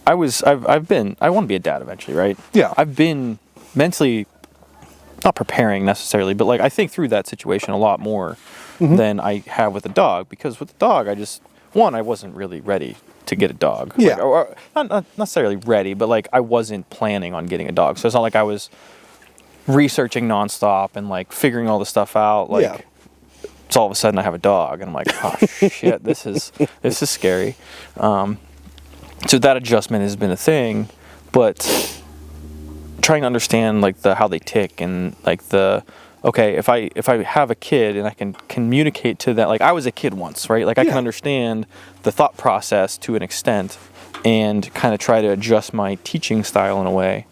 Speaker 1: I want to be a dad eventually, right?
Speaker 2: Yeah.
Speaker 1: I've been mentally not preparing necessarily, but like I think through that situation a lot more than I have with a dog, because with the dog, I wasn't really ready to get a dog.
Speaker 2: Yeah.
Speaker 1: Like, or not necessarily ready, but like I wasn't planning on getting a dog. So it's not like I was researching nonstop and like figuring all the stuff out. Like, so all of a sudden I have a dog and I'm like, oh shit, this is scary. So that adjustment has been a thing, but trying to understand like how they tick and like okay, if I have a kid and I can communicate to that, like I was a kid once, right? Like I can understand the thought process to an extent and kind of try to adjust my teaching style in a way.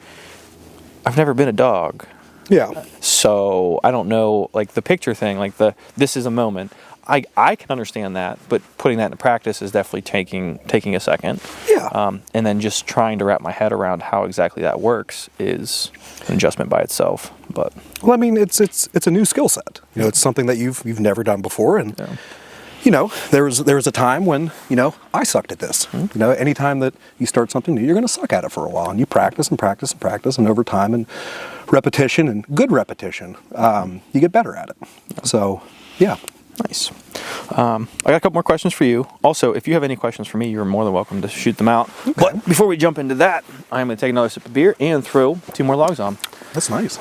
Speaker 1: I've never been a dog.
Speaker 2: Yeah.
Speaker 1: So I don't know, like the picture thing, like this is a moment. I can understand that, but putting that into practice is definitely taking a second.
Speaker 2: Yeah.
Speaker 1: And then just trying to wrap my head around how exactly that works is an adjustment by itself. But
Speaker 2: well, I mean, it's a new skill set. You know, it's something that you've never done before, and you know, there was a time when, you know, I sucked at this. You know, anytime that you start something new, you're going to suck at it for a while, and you practice and practice and practice, and over time and repetition and good repetition, you get better at it. So, yeah.
Speaker 1: Nice. I got a couple more questions for you. Also, if you have any questions for me, you're more than welcome to shoot them out. Okay. But before we jump into that, I'm going to take another sip of beer and throw 2 more logs on.
Speaker 2: That's nice.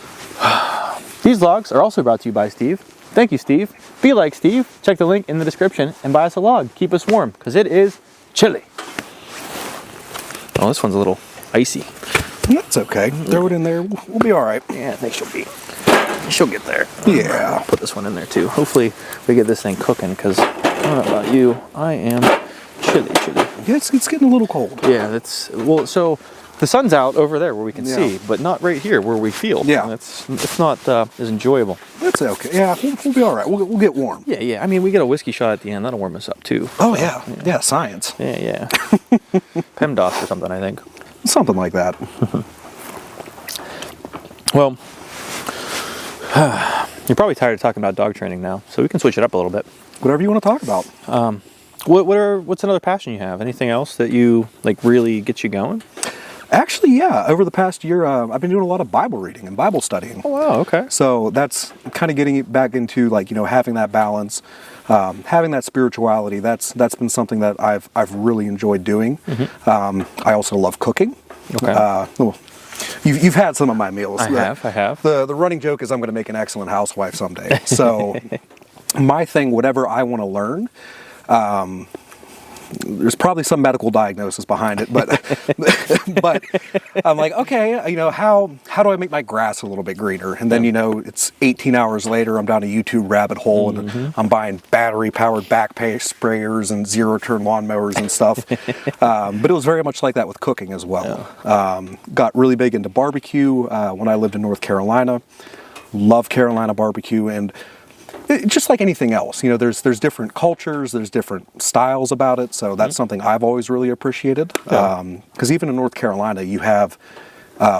Speaker 1: These logs are also brought to you by Steve. Thank you, Steve. Be like Steve. Check the link in the description and buy us a log. Keep us warm, because it is chilly. Oh, this one's a little icy.
Speaker 2: That's okay. Throw it in there. We'll be all right.
Speaker 1: Yeah, I think she'll get there.
Speaker 2: Yeah.
Speaker 1: I'll put this one in there too. Hopefully we get this thing cooking, because I don't know about you, I am chilly.
Speaker 2: Yeah, it's getting a little cold.
Speaker 1: Yeah, so the sun's out over there where we can see, but not right here where we feel.
Speaker 2: Yeah.
Speaker 1: And it's not as enjoyable.
Speaker 2: That's okay. Yeah, we'll be all right. We'll get warm.
Speaker 1: Yeah. I mean, we get a whiskey shot at the end. That'll warm us up too.
Speaker 2: Oh, yeah. Yeah, science.
Speaker 1: Yeah. PEMDAS or something, I think.
Speaker 2: Something like that.
Speaker 1: Well, you're probably tired of talking about dog training now, so we can switch it up a little bit.
Speaker 2: Whatever you want to talk about.
Speaker 1: What's another passion you have? Anything else that you like really gets you going?
Speaker 2: Actually, yeah. Over the past year, I've been doing a lot of Bible reading and Bible studying.
Speaker 1: Oh, wow. Okay.
Speaker 2: So that's kind of getting it back into, like, you know, having that balance, having that spirituality. That's been something that I've really enjoyed doing. I also love cooking.
Speaker 1: Okay.
Speaker 2: You've had some of my meals.
Speaker 1: I have.
Speaker 2: The running joke is I'm going to make an excellent housewife someday. So my thing, whatever I want to learn, there's probably some medical diagnosis behind it, but but I'm like, okay, you know, how do I make my grass a little bit greener? And then, you know, it's 18 hours later, I'm down a YouTube rabbit hole, and I'm buying battery-powered back sprayers and zero-turn lawnmowers and stuff. But it was very much like that with cooking as well. Got really big into barbecue when I lived in North Carolina. Love Carolina barbecue, and just like anything else, you know, there's different cultures, there's different styles about it, so that's something I've always really appreciated. Because even in North Carolina, you have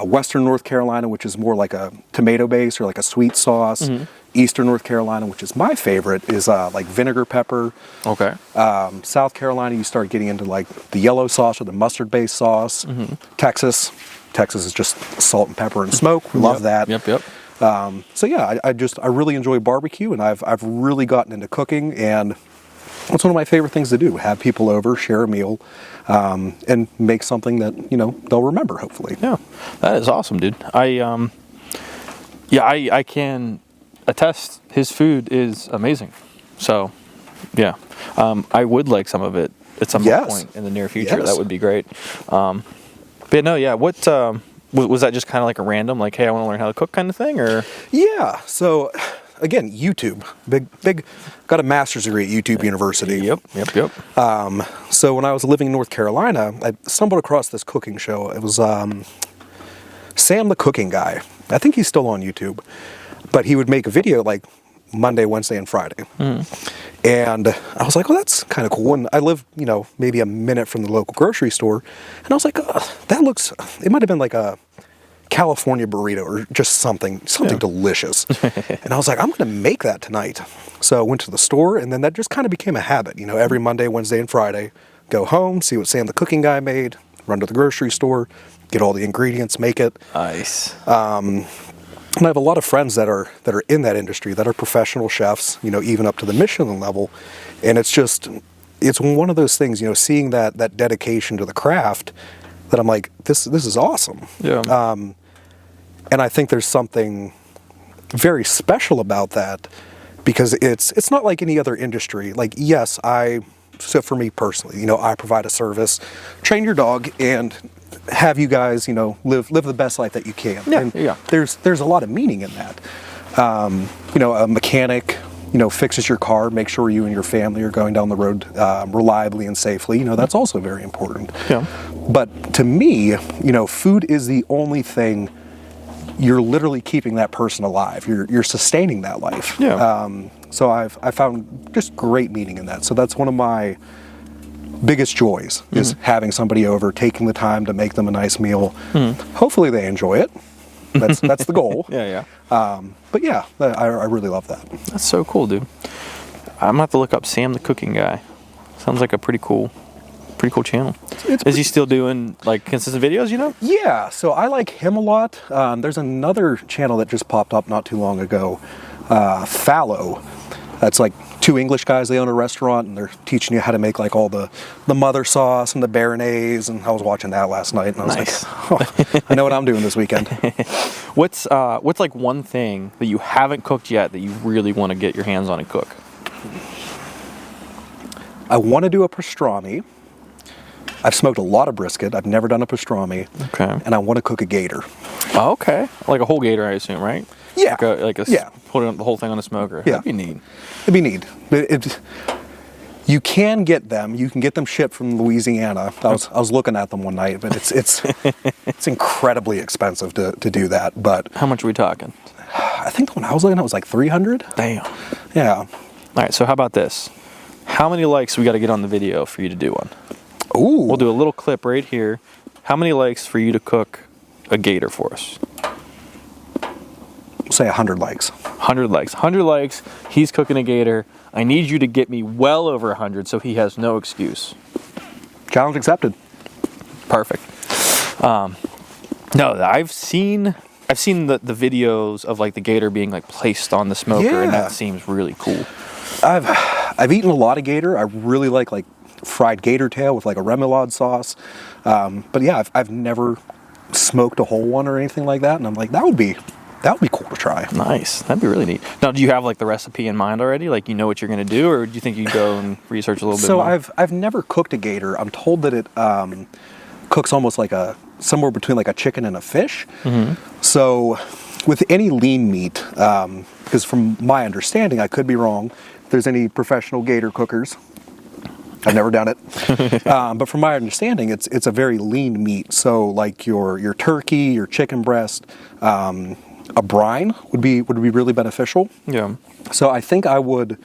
Speaker 2: Western North Carolina, which is more like a tomato base or like a sweet sauce. Eastern North Carolina, which is my favorite, is like vinegar pepper.
Speaker 1: Okay.
Speaker 2: South Carolina, you start getting into like the yellow sauce or the mustard-based sauce. Texas is just salt and pepper and smoke. We love that.
Speaker 1: Yep.
Speaker 2: So yeah, I really enjoy barbecue, and I've really gotten into cooking, and it's one of my favorite things to do. Have people over, share a meal, and make something that, you know, they'll remember, hopefully.
Speaker 1: Yeah, that is awesome, dude. I can attest his food is amazing. So yeah, I would like some of it at some point in the near future. That would be great. But no, yeah, what was that just kind of like a random, like, hey, I want to learn how to cook kind of thing, or? Yeah.
Speaker 2: So, again, YouTube. Big. Got a master's degree at YouTube University.
Speaker 1: Yep.
Speaker 2: So when I was living in North Carolina, I stumbled across this cooking show. It was Sam the Cooking Guy. I think he's still on YouTube, but he would make a video like Monday, Wednesday, and Friday. And I was like, well, that's kind of cool. And I lived, you know, maybe a minute from the local grocery store. And I was like, it might have been like a California burrito or just something delicious. And I was like, I'm going to make that tonight. So I went to the store, and then that just kind of became a habit. You know, every Monday, Wednesday, and Friday, go home, see what Sam the Cooking Guy made, run to the grocery store, get all the ingredients, make it.
Speaker 1: Nice.
Speaker 2: And I have a lot of friends that are in that industry, that are professional chefs, you know, even up to the Michelin level. And it's one of those things, you know, seeing that dedication to the craft, that I'm like, this is awesome.
Speaker 1: Yeah.
Speaker 2: And I think there's something very special about that, because it's not like any other industry. Like, yes, I so for me personally, you know, I provide a service, train your dog, and have you guys, you know, live the best life that you can.
Speaker 1: Yeah,
Speaker 2: and
Speaker 1: yeah.
Speaker 2: There's a lot of meaning in that. You know, a mechanic, you know, fixes your car, make sure you and your family are going down the road reliably and safely. You know, that's also very important.
Speaker 1: Yeah.
Speaker 2: But to me, you know, food is the only thing you're literally keeping that person alive. You're sustaining that life.
Speaker 1: Yeah.
Speaker 2: So I found just great meaning in that. So that's one of my biggest joys is having somebody over, taking the time to make them a nice meal. Hopefully they enjoy it. That's the goal.
Speaker 1: Yeah.
Speaker 2: But yeah, I really love that.
Speaker 1: That's so cool, dude. I'm gonna have to look up Sam the Cooking Guy. Sounds like a pretty cool channel. Is he still doing like consistent videos, you know?
Speaker 2: Yeah, so I like him a lot. There's another channel that just popped up not too long ago, Fallow. That's like two English guys, they own a restaurant, and they're teaching you how to make like all the mother sauce and the béarnaise, and I was watching that last night, and I was like, oh, I know what I'm doing this weekend.
Speaker 1: What's like one thing that you haven't cooked yet that you really want to get your hands on and cook?
Speaker 2: I want to do a pastrami. I've smoked a lot of brisket. I've never done a pastrami.
Speaker 1: Okay.
Speaker 2: And I want to cook a gator.
Speaker 1: Oh, okay. Like a whole gator, I assume, right?
Speaker 2: Yeah.
Speaker 1: Yeah. Put the whole thing on the smoker.
Speaker 2: Yeah.
Speaker 1: That'd be neat.
Speaker 2: It'd be neat. You can get them. You can get them shipped from Louisiana. I was looking at them one night, but it's incredibly expensive to do that. But
Speaker 1: How much are we talking?
Speaker 2: I think the one I was looking at was like $300.
Speaker 1: Damn.
Speaker 2: Yeah.
Speaker 1: All right, so how about this? How many likes we got to get on the video for you to do one?
Speaker 2: Ooh.
Speaker 1: We'll do a little clip right here. How many likes for you to cook a gator for us?
Speaker 2: Say 100 likes.
Speaker 1: 100 likes. 100 likes. He's cooking a gator. I need you to get me well over 100 so he has no excuse.
Speaker 2: Challenge accepted.
Speaker 1: Perfect. No, I've seen the videos of like the gator being like placed on the smoker, and that seems really cool.
Speaker 2: I've eaten a lot of gator. I really like fried gator tail with like a remoulade sauce. But yeah, I've never smoked a whole one or anything like that, and I'm like, that would be cool to try.
Speaker 1: Nice. That'd be really neat. Now, do you have like the recipe in mind already? Like, you know what you're going to do, or do you think you go and research a little bit more?
Speaker 2: So I've never cooked a gator. I'm told that it cooks almost like somewhere between like a chicken and a fish. So with any lean meat, because from my understanding, I could be wrong, if there's any professional gator cookers, I've never done it. But from my understanding, it's a very lean meat. So like your turkey, your chicken breast, a brine would be really beneficial.
Speaker 1: Yeah.
Speaker 2: So I think I would,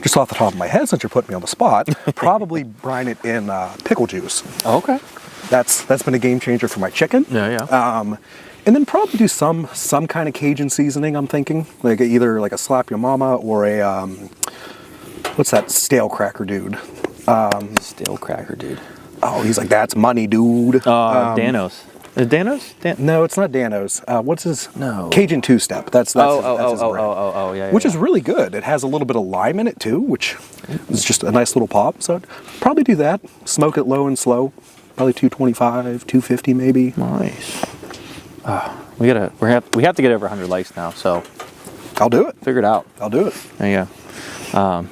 Speaker 2: just off the top of my head, since you're putting me on the spot, probably brine it in pickle juice.
Speaker 1: Oh, okay.
Speaker 2: That's been a game changer for my chicken.
Speaker 1: Yeah.
Speaker 2: And then probably do some kind of Cajun seasoning, I'm thinking. Like either like a Slap Your Mama or a, what's that stale cracker dude?
Speaker 1: Stale cracker dude.
Speaker 2: Oh, he's like, that's money, dude.
Speaker 1: Danos. Is it Danos?
Speaker 2: No, it's not Danos. What's his?
Speaker 1: No.
Speaker 2: Cajun two-step. That's his brand.
Speaker 1: Yeah.
Speaker 2: Which is really good. It has a little bit of lime in it too, which is just a nice little pop. So I'd probably do that. Smoke it low and slow. Probably 225, 250 maybe.
Speaker 1: Nice. We have to get over 100 likes now, so
Speaker 2: I'll do it.
Speaker 1: figure it out.
Speaker 2: I'll do it.
Speaker 1: There you go.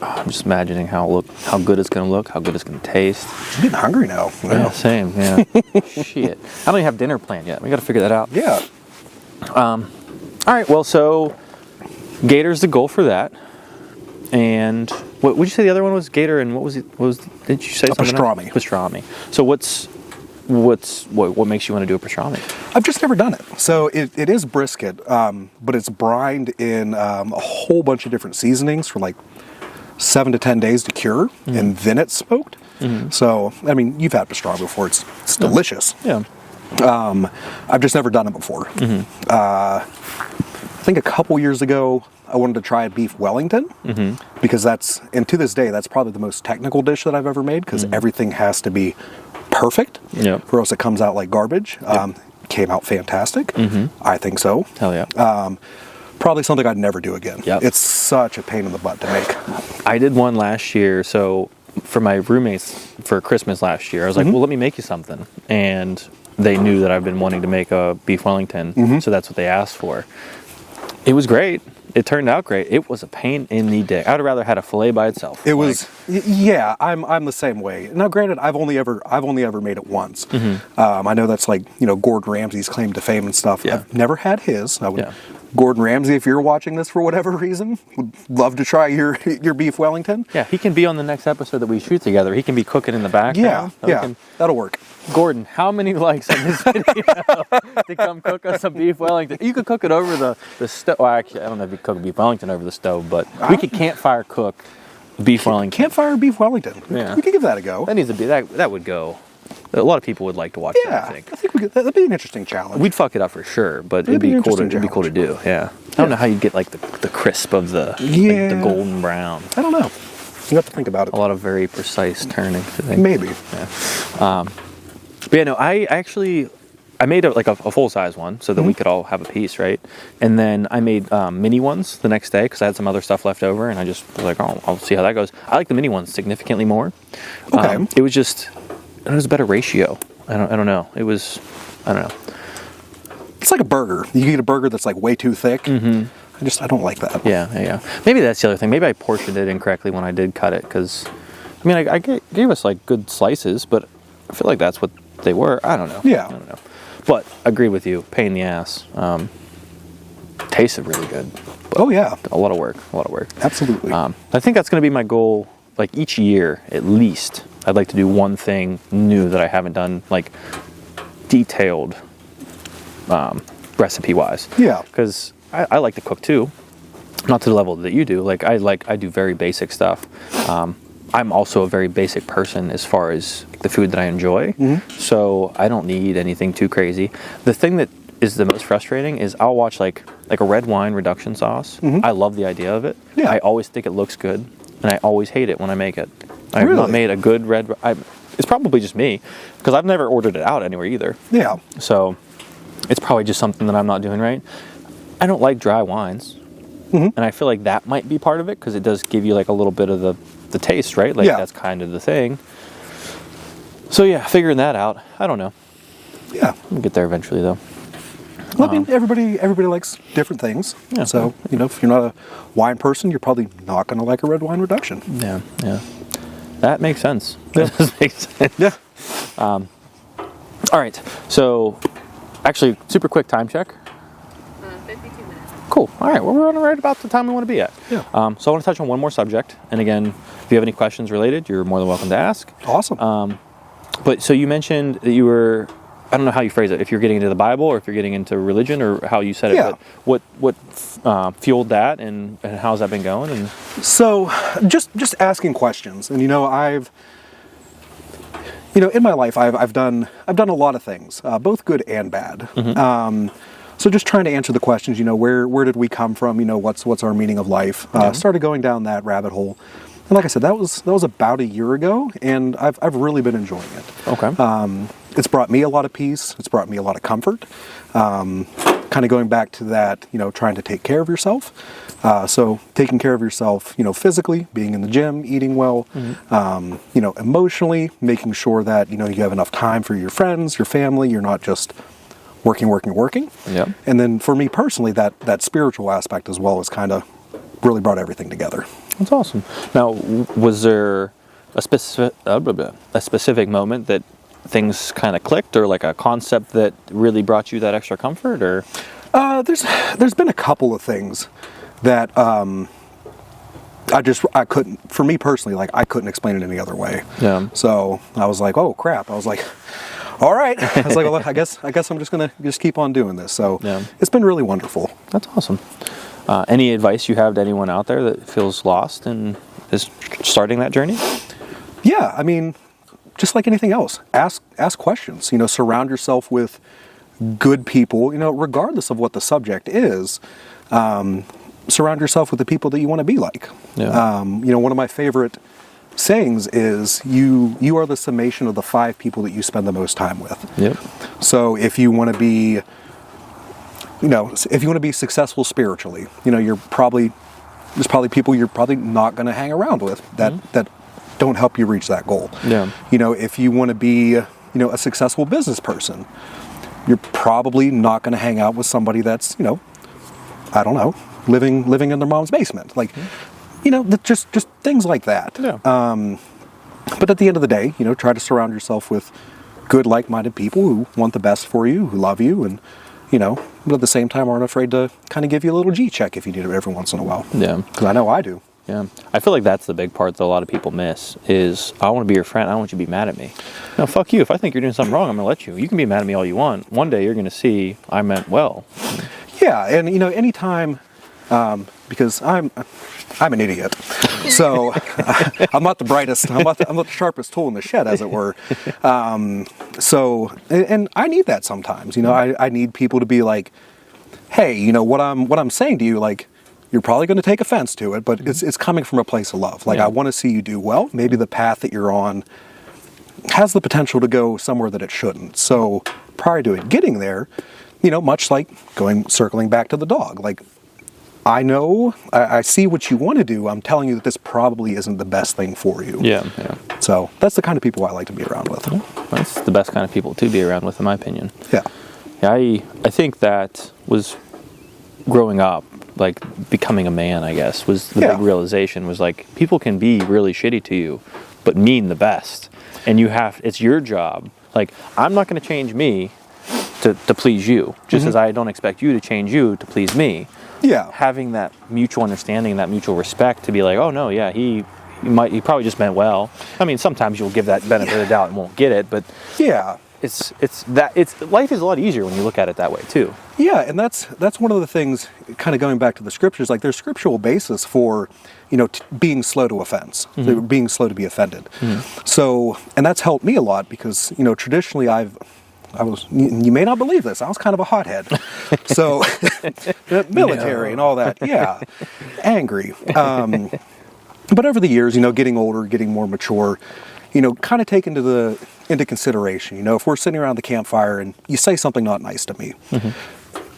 Speaker 1: I'm just imagining how good it's gonna look, how good it's gonna taste.
Speaker 2: I'm getting hungry now.
Speaker 1: Yeah, same. Yeah. Shit. I don't even have dinner planned yet. We got to figure that out.
Speaker 2: Yeah.
Speaker 1: All right. Well, so gator's the goal for that. And what would you say the other one was? Gator, and what was it? Did you say something?
Speaker 2: Pastrami.
Speaker 1: Pastrami. So what makes you want to do a pastrami?
Speaker 2: I've just never done it. So it is brisket, but it's brined in a whole bunch of different seasonings for like 7 to 10 days to cure, and then it's smoked. So, I mean, you've had pastrami before. It's delicious.
Speaker 1: Yeah.
Speaker 2: I've just never done it before. I think a couple years ago, I wanted to try a beef Wellington, because and to this day, that's probably the most technical dish that I've ever made, because everything has to be perfect, or else it comes out like garbage. Came out fantastic. I think so.
Speaker 1: Hell yeah.
Speaker 2: Probably something I'd never do again.
Speaker 1: Yep.
Speaker 2: It's such a pain in the butt to make.
Speaker 1: I did one last year, so for my roommates for Christmas last year, I was like, well, let me make you something. And they knew that I've been wanting to make a beef Wellington, so that's what they asked for. It was great. it turned out great. It was a pain in the dick. I'd rather had a fillet by itself.
Speaker 2: It was, yeah. I'm the same way. Now, granted, I've only ever made it once. I know that's like Gordon Ramsay's claim to fame and stuff.
Speaker 1: Yeah.
Speaker 2: I've never had his. Gordon Ramsay, if you're watching this for whatever reason, would love to try your beef Wellington.
Speaker 1: Yeah, he can be on the next episode that we shoot together. He can be cooking in the background.
Speaker 2: That'll work.
Speaker 1: Gordon, how many likes on this video to come cook us some beef Wellington? You could cook it over the stove. Well, actually, I don't know if you cook beef Wellington over the stove, but we could campfire cook beef Wellington.
Speaker 2: Campfire beef Wellington.
Speaker 1: Yeah.
Speaker 2: We could give that a go.
Speaker 1: That needs to be, that would go. A lot of people would like to watch that, I think.
Speaker 2: That'd be an interesting challenge.
Speaker 1: We'd fuck it up for sure, but it'd be cool to do. Yeah. I don't know how you'd get like the crisp of the the golden brown.
Speaker 2: I don't know. You have to think about it.
Speaker 1: A lot of very precise turning. I think.
Speaker 2: Maybe.
Speaker 1: Yeah. But yeah, no, I made a full size one so that we could all have a piece, right? And then I made mini ones the next day because I had some other stuff left over, and I just was like, oh, I'll see how that goes. I like the mini ones significantly more.
Speaker 2: Okay.
Speaker 1: It was a better ratio. I don't know. I don't know.
Speaker 2: It's like a burger. You get a burger that's like way too thick. I don't like that.
Speaker 1: Yeah. Maybe that's the other thing. Maybe I portioned it incorrectly when I did cut it because, I mean, I gave us like good slices, but I feel like that's what they were. I don't know.
Speaker 2: Yeah.
Speaker 1: I don't know. But agree with you. Pain in the ass. Tasted really good.
Speaker 2: Oh yeah.
Speaker 1: A lot of work.
Speaker 2: Absolutely.
Speaker 1: I think that's going to be my goal. Like each year, at least, I'd like to do one thing new that I haven't done, like detailed recipe-wise.
Speaker 2: Yeah.
Speaker 1: Because I like to cook too, not to the level that you do. I do very basic stuff. I'm also a very basic person as far as the food that I enjoy. So I don't need anything too crazy. The thing that is the most frustrating is I'll watch like a red wine reduction sauce. I love the idea of it.
Speaker 2: Yeah.
Speaker 1: I always think it looks good. And I always hate it when I make it. I have
Speaker 2: Really?
Speaker 1: not made a good red... it's probably just me, because I've never ordered it out anywhere either.
Speaker 2: Yeah.
Speaker 1: So it's probably just something that I'm not doing right. I don't like dry wines. And I feel like that might be part of it, because it does give you like a little bit of the taste, right? Like that's kind of the thing. So yeah, figuring that out. I don't know.
Speaker 2: Yeah.
Speaker 1: We'll get there eventually though.
Speaker 2: Well, I mean, everybody likes different things.
Speaker 1: Yeah.
Speaker 2: So, if you're not a wine person, you're probably not going to like a red wine reduction.
Speaker 1: Yeah. That makes sense. That does make sense.
Speaker 2: Yeah.
Speaker 1: All right. So, actually, super quick time check.
Speaker 3: 52 minutes.
Speaker 1: Cool. All right. Well, we're running right about the time we want to be at.
Speaker 2: Yeah.
Speaker 1: So I want to touch on one more subject. And again, if you have any questions related, you're more than welcome to ask.
Speaker 2: Awesome.
Speaker 1: But so you mentioned that you were, I don't know how you phrase it, if you're getting into the Bible or if you're getting into religion or how you said it, but what fueled that and how's that been going? And
Speaker 2: So, just asking questions, and I've, in my life, I've done a lot of things, both good and bad. So just trying to answer the questions, where did we come from? What's our meaning of life? Started going down that rabbit hole, and like I said, that was about a year ago, and I've really been enjoying it.
Speaker 1: Okay.
Speaker 2: It's brought me a lot of peace. It's brought me a lot of comfort. Kind of going back to that, trying to take care of yourself. So taking care of yourself, physically, being in the gym, eating well, emotionally, making sure that, you have enough time for your friends, your family. You're not just working.
Speaker 1: Yeah.
Speaker 2: And then for me personally, that spiritual aspect as well has kind of really brought everything together.
Speaker 1: That's awesome. Now, was there a specific moment that things kind of clicked, or like a concept that really brought you that extra comfort, or?
Speaker 2: There's been a couple of things that I couldn't, for me personally, like I couldn't explain it any other way.
Speaker 1: Yeah.
Speaker 2: So I was like, oh crap. I was like, all right. I was like, well, I guess I'm just gonna keep on doing this. So It's been really wonderful.
Speaker 1: That's awesome. Any advice you have to anyone out there that feels lost and is starting that journey?
Speaker 2: Yeah, I mean, just like anything else, ask questions. Surround yourself with good people. Regardless of what the subject is, surround yourself with the people that you want to be like.
Speaker 1: Yeah.
Speaker 2: One of my favorite sayings is you are the summation of the 5 people that you spend the most time with.
Speaker 1: Yep.
Speaker 2: So if you want to be, if you want to be successful spiritually, there's probably people you're probably not going to hang around with that don't help you reach that goal.
Speaker 1: Yeah.
Speaker 2: If you want to be, a successful business person, you're probably not going to hang out with somebody that's, I don't know, living in their mom's basement. Like, just things like that.
Speaker 1: Yeah.
Speaker 2: But at the end of the day, try to surround yourself with good, like-minded people who want the best for you, who love you, and, but at the same time aren't afraid to kind of give you a little G-check if you need it every once in a while.
Speaker 1: Yeah.
Speaker 2: Because I know I do.
Speaker 1: Yeah. I feel like that's the big part that a lot of people miss is, I want to be your friend. I don't want you to be mad at me. No, fuck you. If I think you're doing something wrong, I'm going to let you. You can be mad at me all you want. One day you're going to see I meant well.
Speaker 2: Yeah, and anytime, because I'm an idiot, so I'm not the brightest, I'm not the sharpest tool in the shed, as it were. So, and I need that sometimes. I need people to be like, hey, what I'm saying to you, like, you're probably going to take offense to it, but it's coming from a place of love. Like,
Speaker 1: Yeah.
Speaker 2: I want to see you do well. Maybe the path that you're on has the potential to go somewhere that it shouldn't. So prior to it getting there, much like circling back to the dog, like, I know, I see what you want to do. I'm telling you that this probably isn't the best thing for you.
Speaker 1: Yeah.
Speaker 2: So that's the kind of people I like to be around with.
Speaker 1: That's the best kind of people to be around with, in my opinion.
Speaker 2: Yeah.
Speaker 1: Yeah, I think that was growing up, like becoming a man, I guess, was the big realization, was like, people can be really shitty to you, but mean the best. And it's your job. Like, I'm not going to change me to please you, just as I don't expect you to change you to please me.
Speaker 2: Yeah.
Speaker 1: Having that mutual understanding, that mutual respect to be like, oh no, yeah, he probably just meant well. I mean, sometimes you'll give that benefit of the doubt and won't get it, but
Speaker 2: yeah.
Speaker 1: Life is a lot easier when you look at it that way too.
Speaker 2: Yeah, and that's one of the things, kind of going back to the scriptures, like, there's scriptural basis for, being slow to offense, being slow to be offended. So, and that's helped me a lot because, traditionally you may not believe this, I was kind of a hothead. So, military and all that, yeah, angry. But over the years, getting older, getting more mature, kind of take into consideration, if we're sitting around the campfire and you say something not nice to me,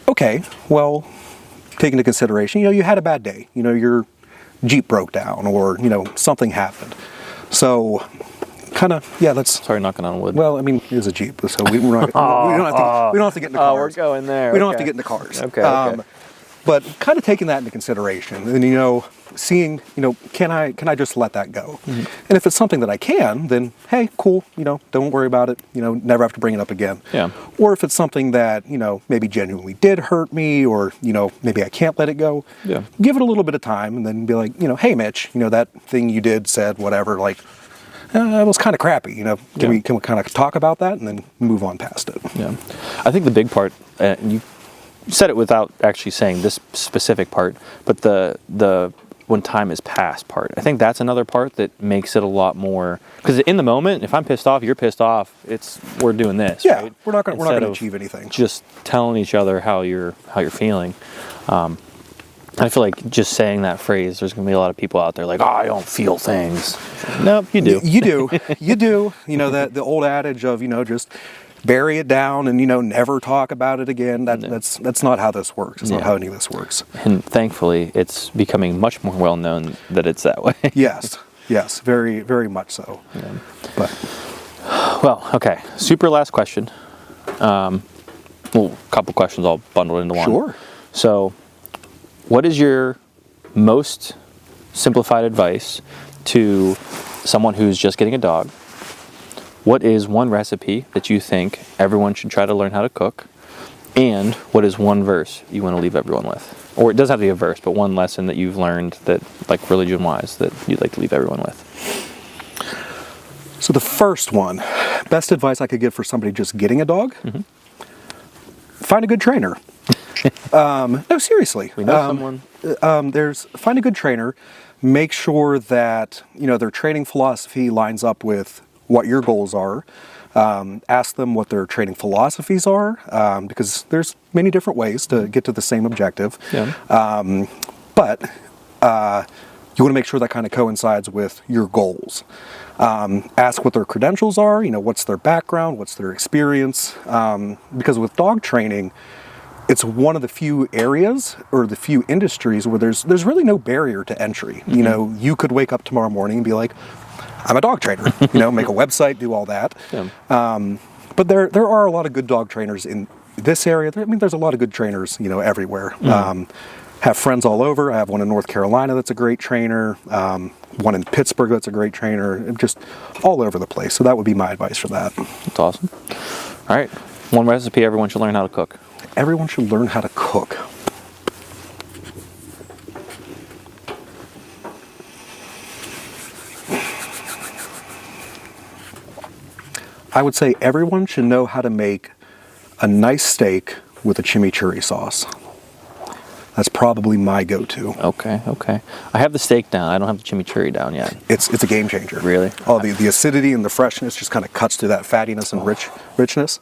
Speaker 2: okay, well, take into consideration, you had a bad day, your Jeep broke down, or, something happened. So, kind of, that's...
Speaker 1: Sorry, knocking on wood.
Speaker 2: Well, I mean, it is a Jeep, so we don't have to get into cars.
Speaker 1: Oh, we're going there.
Speaker 2: We don't have to get into cars.
Speaker 1: Okay.
Speaker 2: But kind of taking that into consideration, and seeing, can I just let that go? And if it's something that I can, then hey, cool, don't worry about it, never have to bring it up again.
Speaker 1: Yeah.
Speaker 2: Or if it's something that, maybe genuinely did hurt me, or, maybe I can't let it go, give it a little bit of time, and then be like, hey, Mitch, that thing you did, said, whatever, like, it was kind of crappy, can we kind of talk about that and then move on past it?
Speaker 1: Yeah. I think the big part, you said it without actually saying this specific part, but the when time is past part, I think that's another part that makes it a lot more, because in the moment, if I'm pissed off, you're pissed off, we're doing this.
Speaker 2: Yeah,
Speaker 1: right?
Speaker 2: we're not going to achieve anything. Just
Speaker 1: telling each other how you're feeling. I feel like just saying that phrase, there's going to be a lot of people out there like, oh, I don't feel things. Nope, you do.
Speaker 2: You do. You do. That the old adage of, just bury it down and, never talk about it again. That's not how this works. It's not how any of this works.
Speaker 1: And thankfully, it's becoming much more well known that it's that way.
Speaker 2: Yes, very, very much so.
Speaker 1: Yeah.
Speaker 2: But
Speaker 1: well, okay. Super last question. A couple questions all bundled into one.
Speaker 2: Sure.
Speaker 1: So, what is your most simplified advice to someone who's just getting a dog? What is one recipe that you think everyone should try to learn how to cook? And what is one verse you want to leave everyone with? Or it doesn't have to be a verse, but one lesson that you've learned that, like religion-wise, that you'd like to leave everyone with.
Speaker 2: So the first one, best advice I could give for somebody just getting a dog, find a good trainer. No, seriously.
Speaker 1: We know someone.
Speaker 2: Find a good trainer. Make sure that, their training philosophy lines up with what your goals are. Ask them what their training philosophies are, because there's many different ways to get to the same objective.
Speaker 1: Yeah.
Speaker 2: But you want to make sure that kind of coincides with your goals. Ask what their credentials are, what's their background, what's their experience. Because with dog training, it's one of the few areas or the few industries where there's really no barrier to entry. You could wake up tomorrow morning and be like, I'm a dog trainer, make a website, do all that.
Speaker 1: Yeah.
Speaker 2: But there are a lot of good dog trainers in this area. There's a lot of good trainers, everywhere. have friends all over. I have one in North Carolina that's a great trainer, one in Pittsburgh that's a great trainer, just all over the place. So that would be my advice for that.
Speaker 1: That's awesome. All right, one recipe everyone should learn how to cook.
Speaker 2: Everyone should learn how to cook. I would say everyone should know how to make a nice steak with a chimichurri sauce. That's probably my go-to.
Speaker 1: Okay. I have the steak down. I don't have the chimichurri down yet.
Speaker 2: It's a game changer.
Speaker 1: Really?
Speaker 2: Oh, the acidity and the freshness just kind of cuts through that fattiness and richness.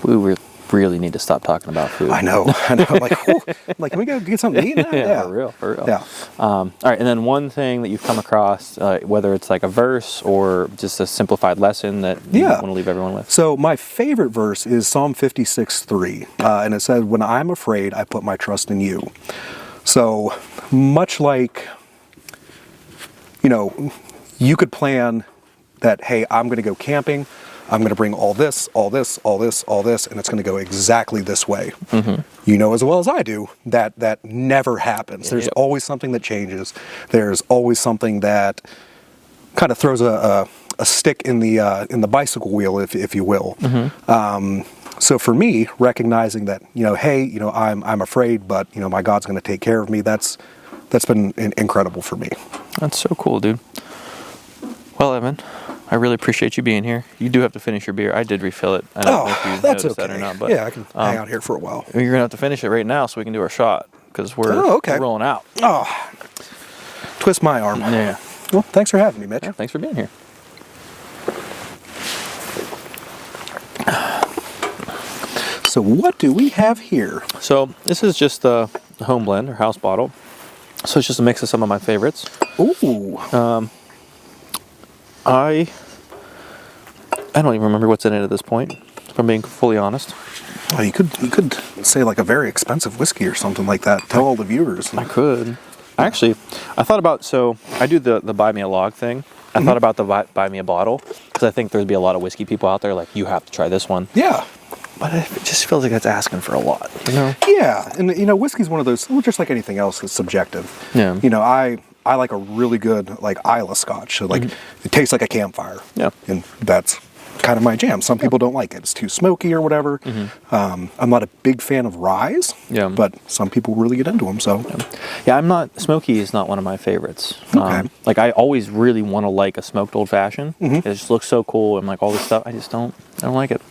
Speaker 1: We really need to stop talking about food.
Speaker 2: I know. I'm like, whew. I'm like, can we go get something to eat now?
Speaker 1: Yeah, for real.
Speaker 2: Yeah.
Speaker 1: All right, and then one thing that you've come across, whether it's like a verse or just a simplified lesson that you want to leave everyone with.
Speaker 2: So my favorite verse is Psalm 56:3, and it says, "When I'm afraid, I put my trust in you." So much like, you could plan that, hey, I'm going to go camping. I'm going to bring all this, and it's going to go exactly this way. Mm-hmm. You know as well as I do that never happens. There's always something that changes. There's always something that kind of throws a stick in the bicycle wheel, if you will. Mm-hmm. So for me, recognizing that, hey, I'm afraid, but my God's going to take care of me. That's been incredible for me.
Speaker 1: That's so cool, dude. Well, Evan, I really appreciate you being here. You do have to finish your beer. I did refill it. I don't know if you
Speaker 2: that's
Speaker 1: noticed
Speaker 2: okay.
Speaker 1: that or not. But,
Speaker 2: yeah, I can hang out here for a while.
Speaker 1: You're going to have to finish it right now so we can do our shot because we're rolling out.
Speaker 2: Oh, twist my arm.
Speaker 1: Yeah.
Speaker 2: Well, thanks for having me, Mitch.
Speaker 1: Yeah, thanks for being here.
Speaker 2: So what do we have here?
Speaker 1: So this is just the home blend or house bottle. So it's just a mix of some of my favorites.
Speaker 2: Ooh.
Speaker 1: I don't even remember what's in it at this point, if I'm being fully honest.
Speaker 2: Well, you could say like a very expensive whiskey or something like that. Tell all the viewers.
Speaker 1: I could. Actually, I thought about, so I do the buy me a log thing. I thought about the buy me a bottle because I think there'd be a lot of whiskey people out there like, you have to try this one.
Speaker 2: Yeah.
Speaker 1: But it just feels like that's asking for a lot,
Speaker 2: Yeah, and whiskey's one of those, well, just like anything else, it's subjective.
Speaker 1: Yeah.
Speaker 2: I like a really good like Islay Scotch. So like it tastes like a campfire.
Speaker 1: Yeah.
Speaker 2: And that's kind of my jam. Some people don't like it. It's too smoky or whatever. I'm not a big fan of ryes.
Speaker 1: Yeah.
Speaker 2: But some people really get into them. So
Speaker 1: yeah, smoky is not one of my favorites.
Speaker 2: Okay.
Speaker 1: Like I always really want to like a smoked old fashioned. It just looks so cool and like all this stuff. I don't like it.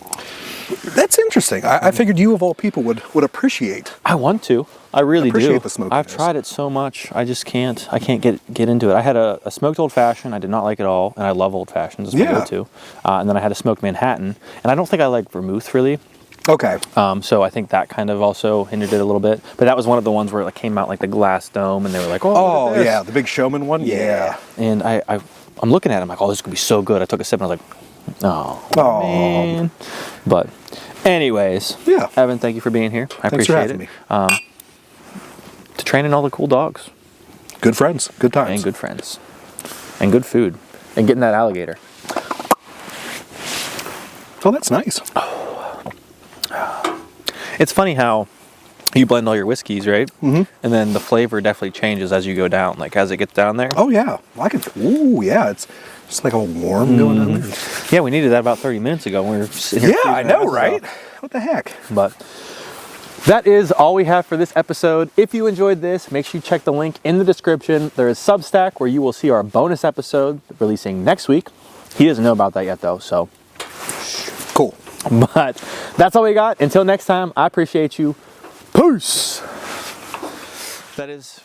Speaker 2: That's interesting. I figured you of all people would appreciate.
Speaker 1: I want to. I really
Speaker 2: appreciate
Speaker 1: do.
Speaker 2: the smokiness.
Speaker 1: I've tried it so much. I just can't. I can't get into it. I had a smoked old fashioned. I did not like it at all, and I love old fashions. That's my go-to. And then I had a smoked Manhattan, and I don't think I like vermouth really.
Speaker 2: Okay.
Speaker 1: So I think that kind of also hindered it a little bit. But that was one of the ones where it like came out like the glass dome, and they were like, "Oh, look at this."
Speaker 2: Yeah, the big showman one. Yeah.
Speaker 1: And I'm looking at it. I'm like, "Oh, this could be so good." I took a sip, and I was like, "Oh, man." But, anyways,
Speaker 2: Yeah.
Speaker 1: Evan, thank you for being here. I
Speaker 2: Thanks for
Speaker 1: appreciate it.
Speaker 2: having me.
Speaker 1: To training all the cool dogs
Speaker 2: Good friends, good times.
Speaker 1: and good friends and good food and getting that alligator.
Speaker 2: Oh, that's nice.
Speaker 1: It's funny how you blend all your whiskeys, right? Mm-hmm. And then the flavor definitely changes as you go down, like as it gets down there.
Speaker 2: Oh yeah, ooh yeah, it's just like all warm going on there.
Speaker 1: Yeah, we needed that about 30 minutes ago when we were sitting here.
Speaker 2: Yeah, I know, right? What the heck?
Speaker 1: But that is all we have for this episode. If you enjoyed this, make sure you check the link in the description. There is Substack where you will see our bonus episode releasing next week. He doesn't know about that yet though, so.
Speaker 2: Cool.
Speaker 1: But that's all we got. Until next time, I appreciate you. Peace. That is